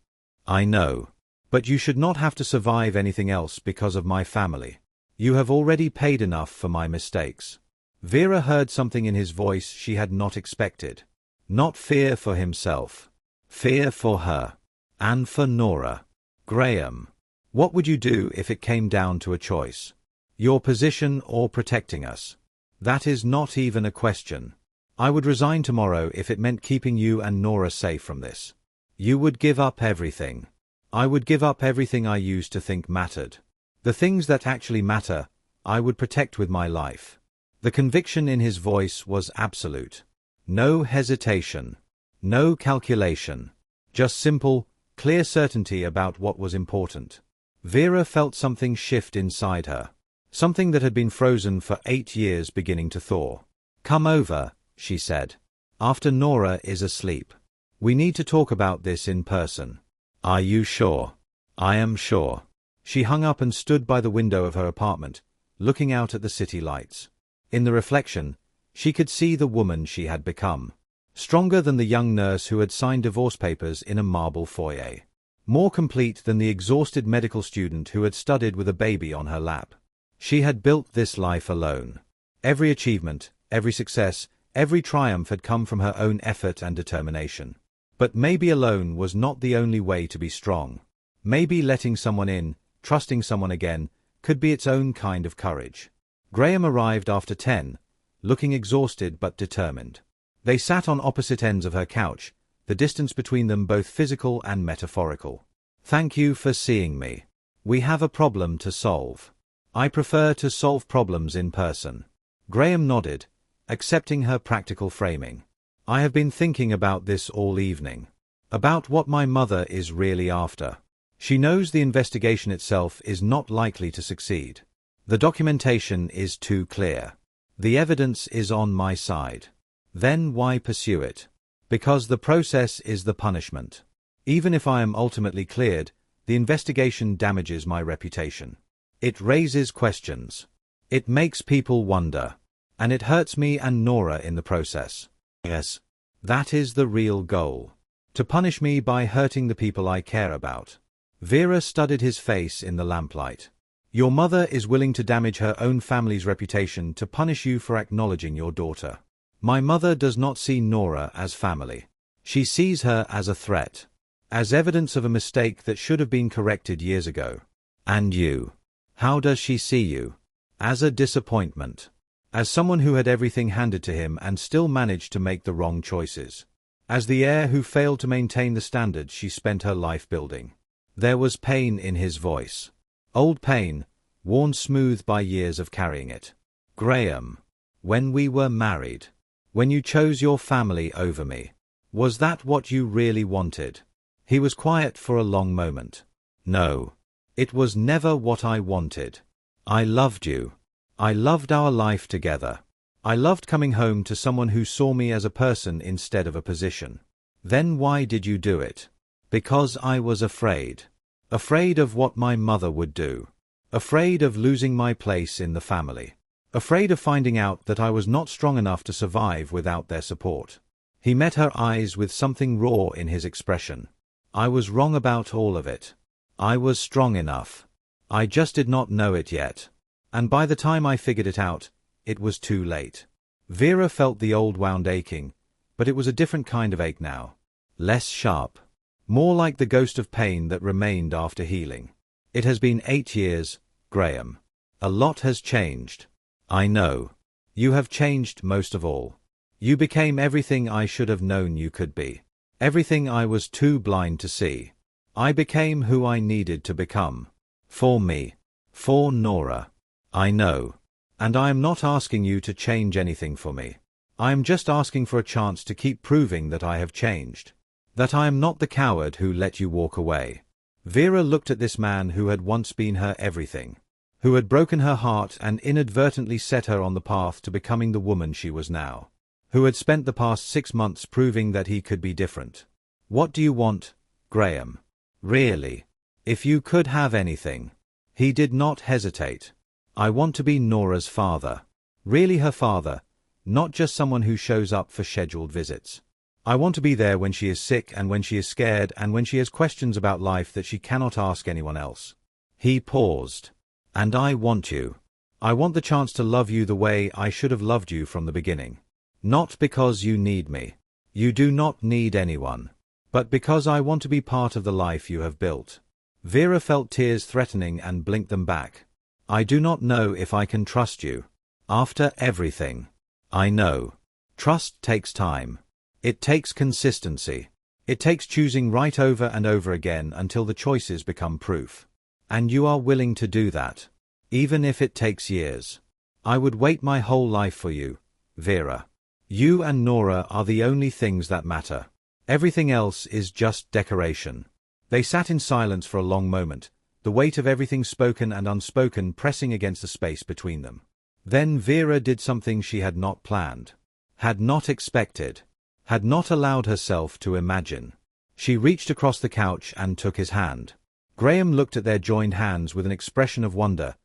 I know. But you should not have to survive anything else because of my family. You have already paid enough for my mistakes. Vera heard something in his voice she had not expected. Not fear for himself. Fear for her. And for Nora. Graham. What would you do if it came down to a choice? Your position or protecting us? That is not even a question. I would resign tomorrow if it meant keeping you and Nora safe from this. You would give up everything. I would give up everything I used to think mattered. The things that actually matter, I would protect with my life. The conviction in his voice was absolute. No hesitation. No calculation. Just simple, clear certainty about what was important. Vera felt something shift inside her. Something that had been frozen for 8 years beginning to thaw. Come over, she said. After Nora is asleep. We need to talk about this in person. Are you sure? I am sure. She hung up and stood by the window of her apartment, looking out at the city lights. In the reflection, she could see the woman she had become. Stronger than the young nurse who had signed divorce papers in a marble foyer. More complete than the exhausted medical student who had studied with a baby on her lap. She had built this life alone. Every achievement, every success, every triumph had come from her own effort and determination. But maybe alone was not the only way to be strong. Maybe letting someone in, trusting someone again, could be its own kind of courage. Graham arrived after 10, looking exhausted but determined. They sat on opposite ends of her couch, the distance between them both physical and metaphorical. Thank you for seeing me. We have a problem to solve. I prefer to solve problems in person. Graham nodded, accepting her practical framing. I have been thinking about this all evening. About what my mother is really after. She knows the investigation itself is not likely to succeed. The documentation is too clear. The evidence is on my side. Then why pursue it? Because the process is the punishment. Even if I am ultimately cleared, the investigation damages my reputation. It raises questions. It makes people wonder. And it hurts me and Nora in the process. Yes. That is the real goal. To punish me by hurting the people I care about. Vera studied his face in the lamplight. Your mother is willing to damage her own family's reputation to punish you for acknowledging your daughter. My mother does not see Nora as family. She sees her as a threat. As evidence of a mistake that should have been corrected years ago. And you? How does she see you? As a disappointment. As someone who had everything handed to him and still managed to make the wrong choices. As the heir who failed to maintain the standards she spent her life building. There was pain in his voice. Old pain, worn smooth by years of carrying it. Graham, when we were married, when you chose your family over me, was that what you really wanted? He was quiet for a long moment. No, it was never what I wanted. I loved you. I loved our life together. I loved coming home to someone who saw me as a person instead of a position. Then why did you do it? Because I was afraid. Afraid of what my mother would do. Afraid of losing my place in the family. Afraid of finding out that I was not strong enough to survive without their support. He met her eyes with something raw in his expression. I was wrong about all of it. I was strong enough. I just did not know it yet. And by the time I figured it out, it was too late. Vera felt the old wound aching, but it was a different kind of ache now. Less sharp. More like the ghost of pain that remained after healing. It has been 8 years, Graham. A lot has changed. I know. You have changed most of all. You became everything I should have known you could be. Everything I was too blind to see. I became who I needed to become. For me. For Nora. I know. And I am not asking you to change anything for me. I am just asking for a chance to keep proving that I have changed. That I am not the coward who let you walk away. Vera looked at this man who had once been her everything. Who had broken her heart and inadvertently set her on the path to becoming the woman she was now. Who had spent the past 6 months proving that he could be different. What do you want, Graham? Really? If you could have anything. He did not hesitate. I want to be Nora's father. Really her father, not just someone who shows up for scheduled visits. I want to be there when she is sick and when she is scared and when she has questions about life that she cannot ask anyone else. He paused. And I want you. I want the chance to love you the way I should have loved you from the beginning. Not because you need me. You do not need anyone. But because I want to be part of the life you have built. Vera felt tears threatening and blinked them back. I do not know if I can trust you. After everything. I know. Trust takes time. It takes consistency. It takes choosing right over and over again until the choices become proof. And you are willing to do that. Even if it takes years. I would wait my whole life for you, Vera. You and Nora are the only things that matter. Everything else is just decoration. They sat in silence for a long moment, the weight of everything spoken and unspoken pressing against the space between them. Then Vera did something she had not planned. Had not expected. Had not allowed herself to imagine. She reached across the couch and took his hand. Graham looked at their joined hands with an expression of wonder,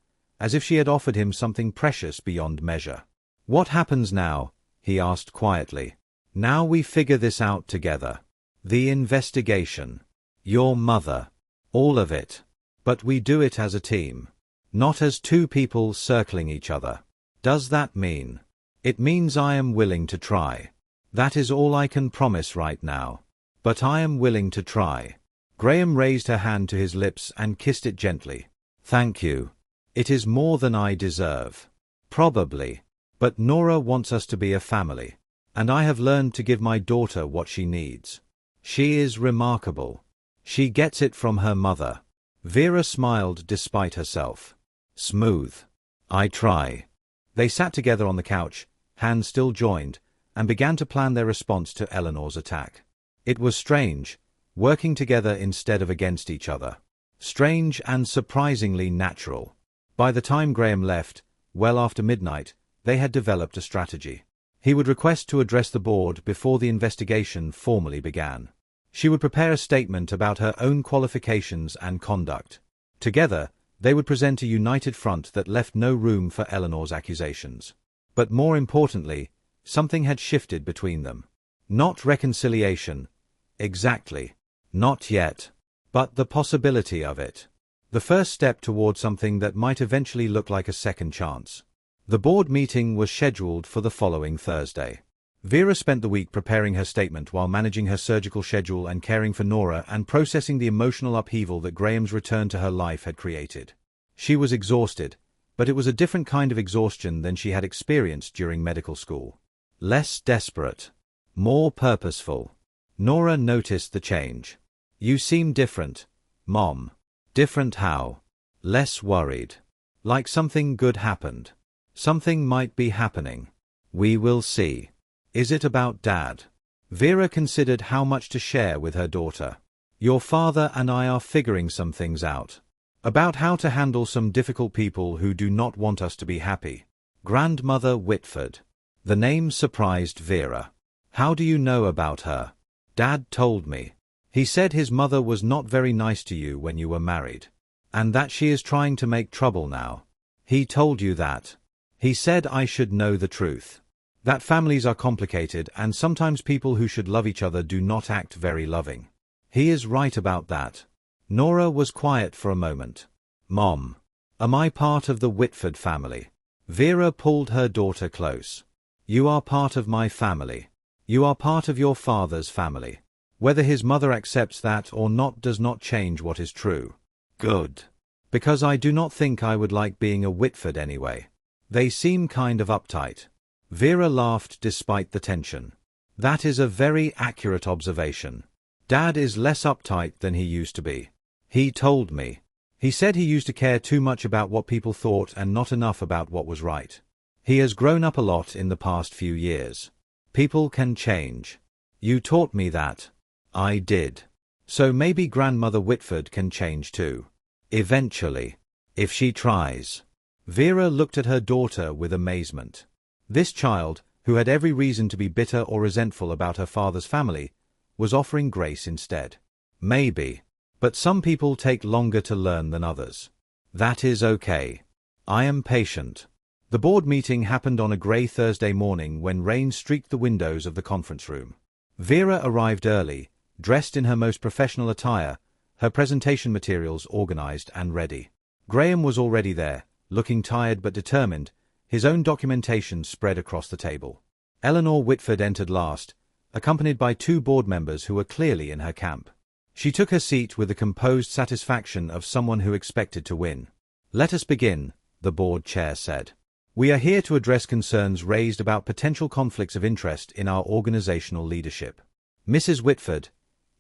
as if she had offered him something precious beyond measure. What happens now? He asked quietly. Now we figure this out together. The investigation. Your mother. All of it. But we do it as a team. Not as two people circling each other. Does that mean? It means I am willing to try. That is all I can promise right now. But I am willing to try. Graham raised her hand to his lips and kissed it gently. Thank you. It is more than I deserve. Probably. But Nora wants us to be a family. And I have learned to give my daughter what she needs. She is remarkable. She gets it from her mother. Vera smiled despite herself. Smooth. I try. They sat together on the couch, hands still joined, and began to plan their response to Eleanor's attack. It was strange, working together instead of against each other. Strange and surprisingly natural. By the time Graham left, well after midnight, they had developed a strategy. He would request to address the board before the investigation formally began. She would prepare a statement about her own qualifications and conduct. Together, they would present a united front that left no room for Eleanor's accusations. But more importantly, something had shifted between them. Not reconciliation. Exactly. Not yet. But the possibility of it. The first step toward something that might eventually look like a second chance. The board meeting was scheduled for the following Thursday. Vera spent the week preparing her statement while managing her surgical schedule and caring for Nora and processing the emotional upheaval that Graham's return to her life had created. She was exhausted, but it was a different kind of exhaustion than she had experienced during medical school. Less desperate. More purposeful. Nora noticed the change. You seem different, Mom. Different how? Less worried. Like something good happened. Something might be happening. We will see. Is it about Dad? Vera considered how much to share with her daughter. Your father and I are figuring some things out. About how to handle some difficult people who do not want us to be happy. Grandmother Whitford. The name surprised Vera. How do you know about her? Dad told me. He said his mother was not very nice to you when you were married. And that she is trying to make trouble now. He told you that. He said I should know the truth. That families are complicated and sometimes people who should love each other do not act very loving. He is right about that. Nora was quiet for a moment. Mom. Am I part of the Whitford family? Vera pulled her daughter close. You are part of my family. You are part of your father's family. Whether his mother accepts that or not does not change what is true. Good. Because I do not think I would like being a Whitford anyway. They seem kind of uptight. Vera laughed despite the tension. That is a very accurate observation. Dad is less uptight than he used to be. He told me. He said he used to care too much about what people thought and not enough about what was right. He has grown up a lot in the past few years. People can change. You taught me that. I did. So maybe Grandmother Whitford can change too. Eventually. If she tries. Vera looked at her daughter with amazement. This child, who had every reason to be bitter or resentful about her father's family, was offering grace instead. Maybe. But some people take longer to learn than others. That is okay. I am patient. The board meeting happened on a grey Thursday morning when rain streaked the windows of the conference room. Vera arrived early, dressed in her most professional attire, her presentation materials organized and ready. Graham was already there, looking tired but determined, his own documentation spread across the table. Eleanor Whitford entered last, accompanied by 2 board members who were clearly in her camp. She took her seat with the composed satisfaction of someone who expected to win. "Let us begin," the board chair said. "We are here to address concerns raised about potential conflicts of interest in our organizational leadership. Mrs. Whitford,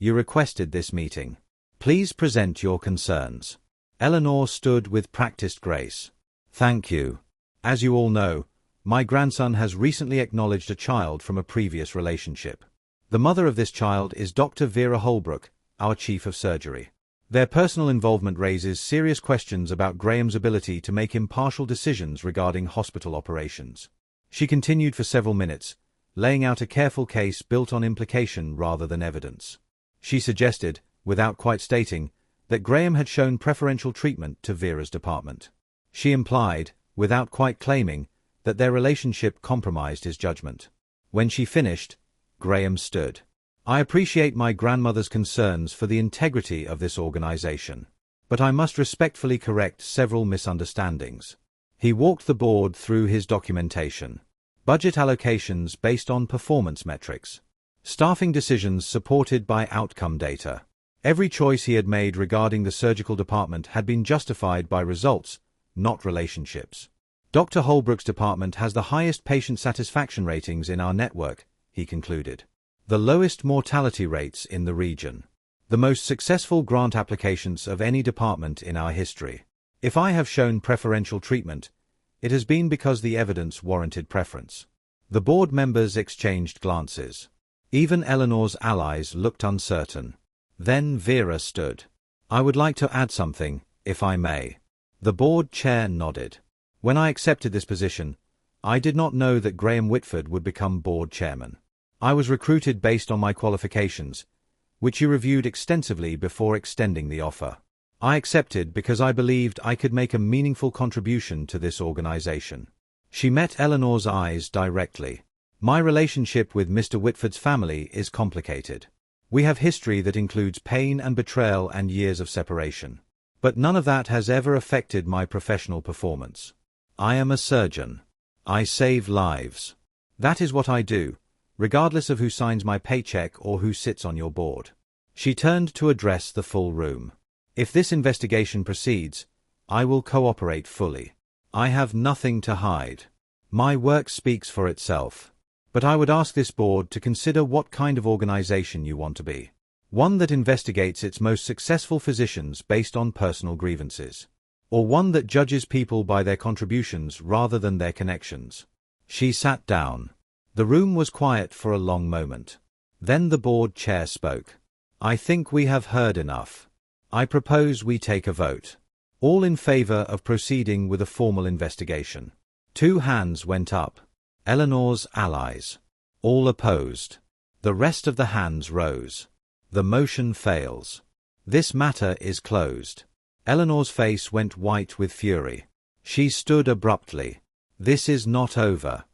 you requested this meeting. Please present your concerns." Eleanor stood with practiced grace. "Thank you. As you all know, my grandson has recently acknowledged a child from a previous relationship. The mother of this child is Dr. Vera Holbrook, our chief of surgery. Their personal involvement raises serious questions about Graham's ability to make impartial decisions regarding hospital operations." She continued for several minutes, laying out a careful case built on implication rather than evidence. She suggested, without quite stating, that Graham had shown preferential treatment to Vera's department. She implied, without quite claiming, that their relationship compromised his judgment. When she finished, Graham stood. "I appreciate my grandmother's concerns for the integrity of this organization, but I must respectfully correct several misunderstandings." He walked the board through his documentation. Budget allocations based on performance metrics. Staffing decisions supported by outcome data. Every choice he had made regarding the surgical department had been justified by results, not relationships. "Dr. Holbrook's department has the highest patient satisfaction ratings in our network," he concluded. "The lowest mortality rates in the region. The most successful grant applications of any department in our history. If I have shown preferential treatment, it has been because the evidence warranted preference." The board members exchanged glances. Even Eleanor's allies looked uncertain. Then Vera stood. "I would like to add something, if I may." The board chair nodded. "When I accepted this position, I did not know that Graham Whitford would become board chairman. I was recruited based on my qualifications, which you reviewed extensively before extending the offer. I accepted because I believed I could make a meaningful contribution to this organization." She met Eleanor's eyes directly. "My relationship with Mr. Whitford's family is complicated. We have history that includes pain and betrayal and years of separation. But none of that has ever affected my professional performance. I am a surgeon. I save lives. That is what I do, regardless of who signs my paycheck or who sits on your board." She turned to address the full room. "If this investigation proceeds, I will cooperate fully. I have nothing to hide. My work speaks for itself. But I would ask this board to consider what kind of organization you want to be. One that investigates its most successful physicians based on personal grievances. Or one that judges people by their contributions rather than their connections." She sat down. The room was quiet for a long moment. Then the board chair spoke. "I think we have heard enough. I propose we take a vote. All in favor of proceeding with a formal investigation." 2 hands went up. Eleanor's allies. All opposed. The rest of the hands rose. The motion fails. This matter is closed. Eleanor's face went white with fury. She stood abruptly. "This is not over.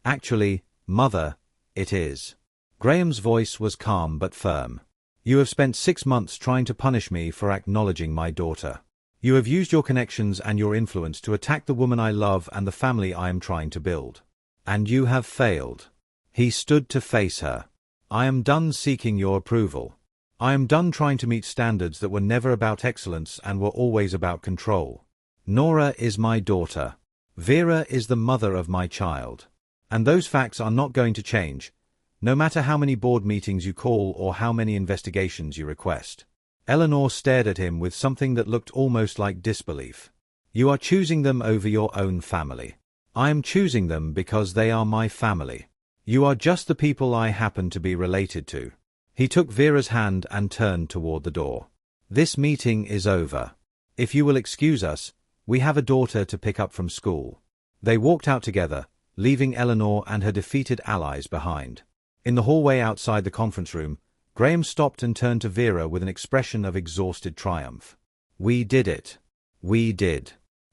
Actually, Mother, it is." Graham's voice was calm but firm. "You have spent 6 months trying to punish me for acknowledging my daughter. You have used your connections and your influence to attack the woman I love and the family I am trying to build. And you have failed." He stood to face her. "I am done seeking your approval. I am done trying to meet standards that were never about excellence and were always about control. Nora is my daughter. Vera is the mother of my child. And those facts are not going to change, no matter how many board meetings you call or how many investigations you request." Eleanor stared at him with something that looked almost like disbelief. "You are choosing them over your own family. I am choosing them because they are my family. You are just the people I happen to be related to. He took Vera's hand and turned toward the door. This meeting is over. If you will excuse us, we have a daughter to pick up from school. They walked out together, leaving Eleanor and her defeated allies behind. In the hallway outside the conference room, Graham stopped and turned to Vera with an expression of exhausted triumph. We did it. We did.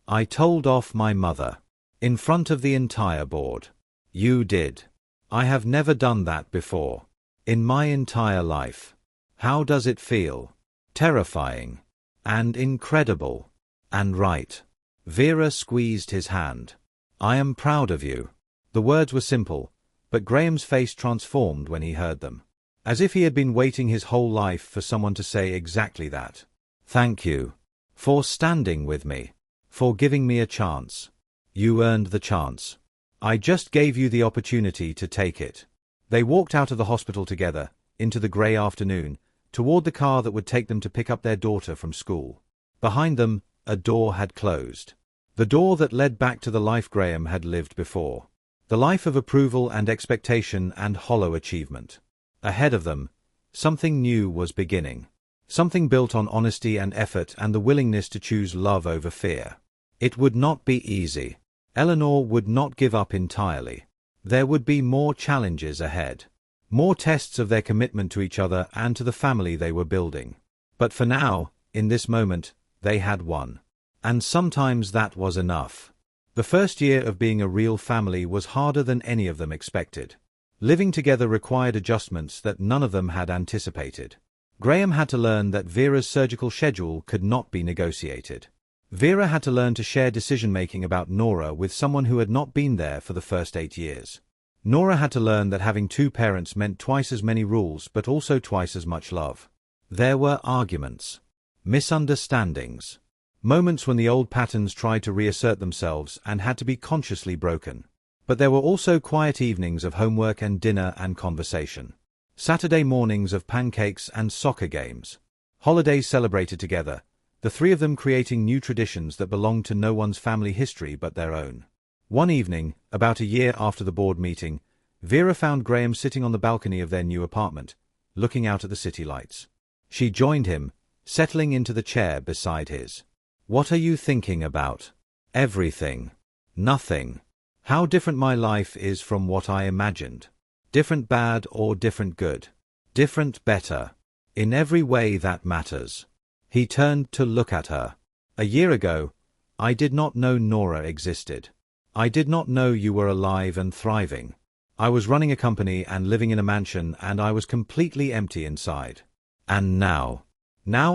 I told off my mother. In front of the entire board. You did. I have never done that before. In my entire life. How does it feel? Terrifying. And incredible. And right. Vera squeezed his hand. I am proud of you. The words were simple, but Graham's face transformed when he heard them. As if he had been waiting his whole life for someone to say exactly that. Thank you. For standing with me. For giving me a chance. You earned the chance. I just gave you the opportunity to take it. They walked out of the hospital together, into the grey afternoon, toward the car that would take them to pick up their daughter from school. Behind them, a door had closed. The door that led back to the life Graham had lived before. The life of approval and expectation and hollow achievement. Ahead of them, something new was beginning. Something built on honesty and effort and the willingness to choose love over fear. It would not be easy. Eleanor would not give up entirely. There would be more challenges ahead. More tests of their commitment to each other and to the family they were building. But for now, in this moment, they had won. And sometimes that was enough. The first year of being a real family was harder than any of them expected. Living together required adjustments that none of them had anticipated. Graham had to learn that Vera's surgical schedule could not be negotiated. Vera had to learn to share decision-making about Nora with someone who had not been there for the first 8 years. Nora had to learn that having two parents meant twice as many rules but also twice as much love. There were arguments. Misunderstandings. Moments when the old patterns tried to reassert themselves and had to be consciously broken. But there were also quiet evenings of homework and dinner and conversation. Saturday mornings of pancakes and soccer games. Holidays celebrated together, the three of them creating new traditions that belonged to no one's family history but their own. One evening, about a year after the board meeting, Vera found Graham sitting on the balcony of their new apartment, looking out at the city lights. She joined him, settling into the chair beside his. What are you thinking about? Everything. Nothing. How different my life is from what I imagined. Different bad or different good. Different better. In every way that matters. He turned to look at her. A year ago, I did not know Nora existed. I did not know you were alive and thriving. I was running a company and living in a mansion and I was completely empty inside. And now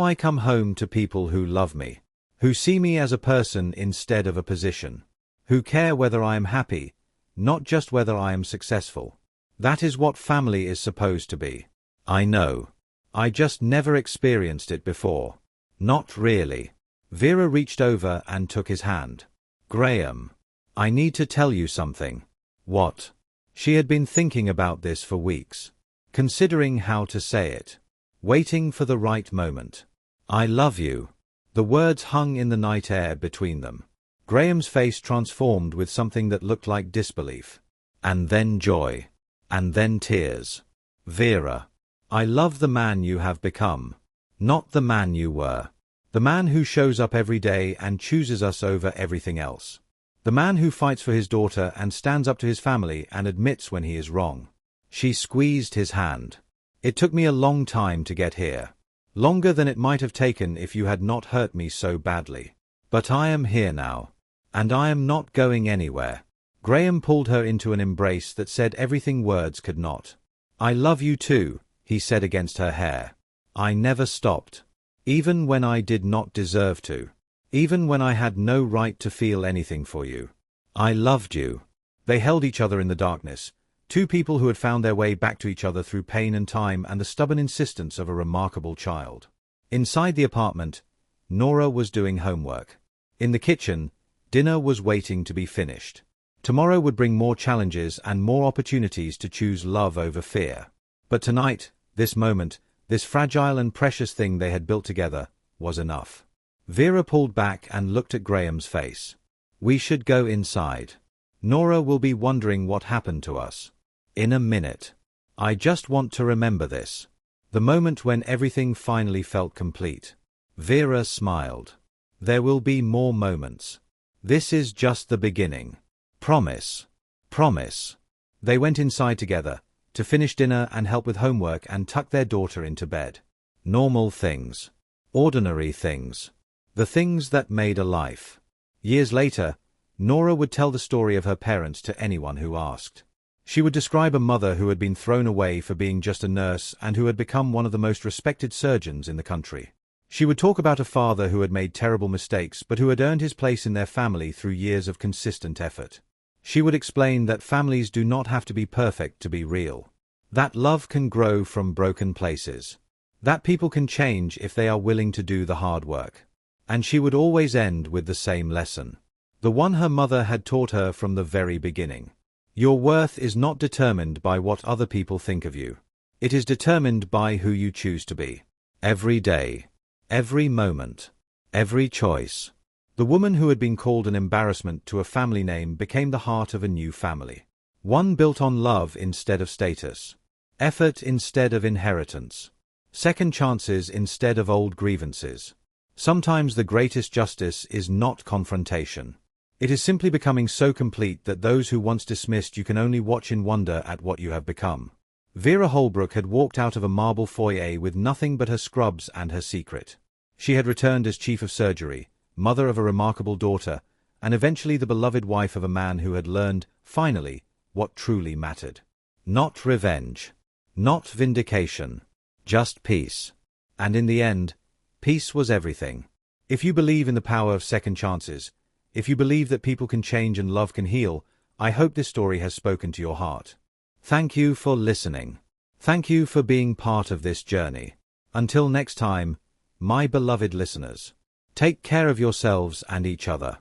I come home to people who love me. Who see me as a person instead of a position. Who care whether I am happy, not just whether I am successful. That is what family is supposed to be. I know. I just never experienced it before. Not really. Vera reached over and took his hand. Graham. I need to tell you something. What? She had been thinking about this for weeks. Considering how to say it. Waiting for the right moment. I love you. The words hung in the night air between them. Graham's face transformed with something that looked like disbelief. And then joy. And then tears. Vera. I love the man you have become. Not the man you were. The man who shows up every day and chooses us over everything else. The man who fights for his daughter and stands up to his family and admits when he is wrong. She squeezed his hand. It took me a long time to get here. Longer than it might have taken if you had not hurt me so badly. But I am here now. And I am not going anywhere. Graham pulled her into an embrace that said everything words could not. I love you too, he said against her hair. I never stopped. Even when I did not deserve to. Even when I had no right to feel anything for you. I loved you. They held each other in the darkness. Two people who had found their way back to each other through pain and time and the stubborn insistence of a remarkable child. Inside the apartment, Nora was doing homework. In the kitchen, dinner was waiting to be finished. Tomorrow would bring more challenges and more opportunities to choose love over fear. But tonight, this moment, this fragile and precious thing they had built together, was enough. Vera pulled back and looked at Graham's face. We should go inside. Nora will be wondering what happened to us. In a minute. I just want to remember this. The moment when everything finally felt complete. Vera smiled. There will be more moments. This is just the beginning. Promise. Promise. They went inside together, to finish dinner and help with homework and tuck their daughter into bed. Normal things. Ordinary things. The things that made a life. Years later, Nora would tell the story of her parents to anyone who asked. She would describe a mother who had been thrown away for being just a nurse and who had become one of the most respected surgeons in the country. She would talk about a father who had made terrible mistakes but who had earned his place in their family through years of consistent effort. She would explain that families do not have to be perfect to be real. That love can grow from broken places. That people can change if they are willing to do the hard work. And she would always end with the same lesson. The one her mother had taught her from the very beginning. Your worth is not determined by what other people think of you. It is determined by who you choose to be. Every day. Every moment. Every choice. The woman who had been called an embarrassment to a family name became the heart of a new family. One built on love instead of status. Effort instead of inheritance. Second chances instead of old grievances. Sometimes the greatest justice is not confrontation. It is simply becoming so complete that those who once dismissed you can only watch in wonder at what you have become. Vera Holbrook had walked out of a marble foyer with nothing but her scrubs and her secret. She had returned as chief of surgery, mother of a remarkable daughter, and eventually the beloved wife of a man who had learned, finally, what truly mattered. Not revenge. Not vindication. Just peace. And in the end, peace was everything. If you believe in the power of second chances, if you believe that people can change and love can heal, I hope this story has spoken to your heart. Thank you for listening. Thank you for being part of this journey. Until next time, my beloved listeners, take care of yourselves and each other.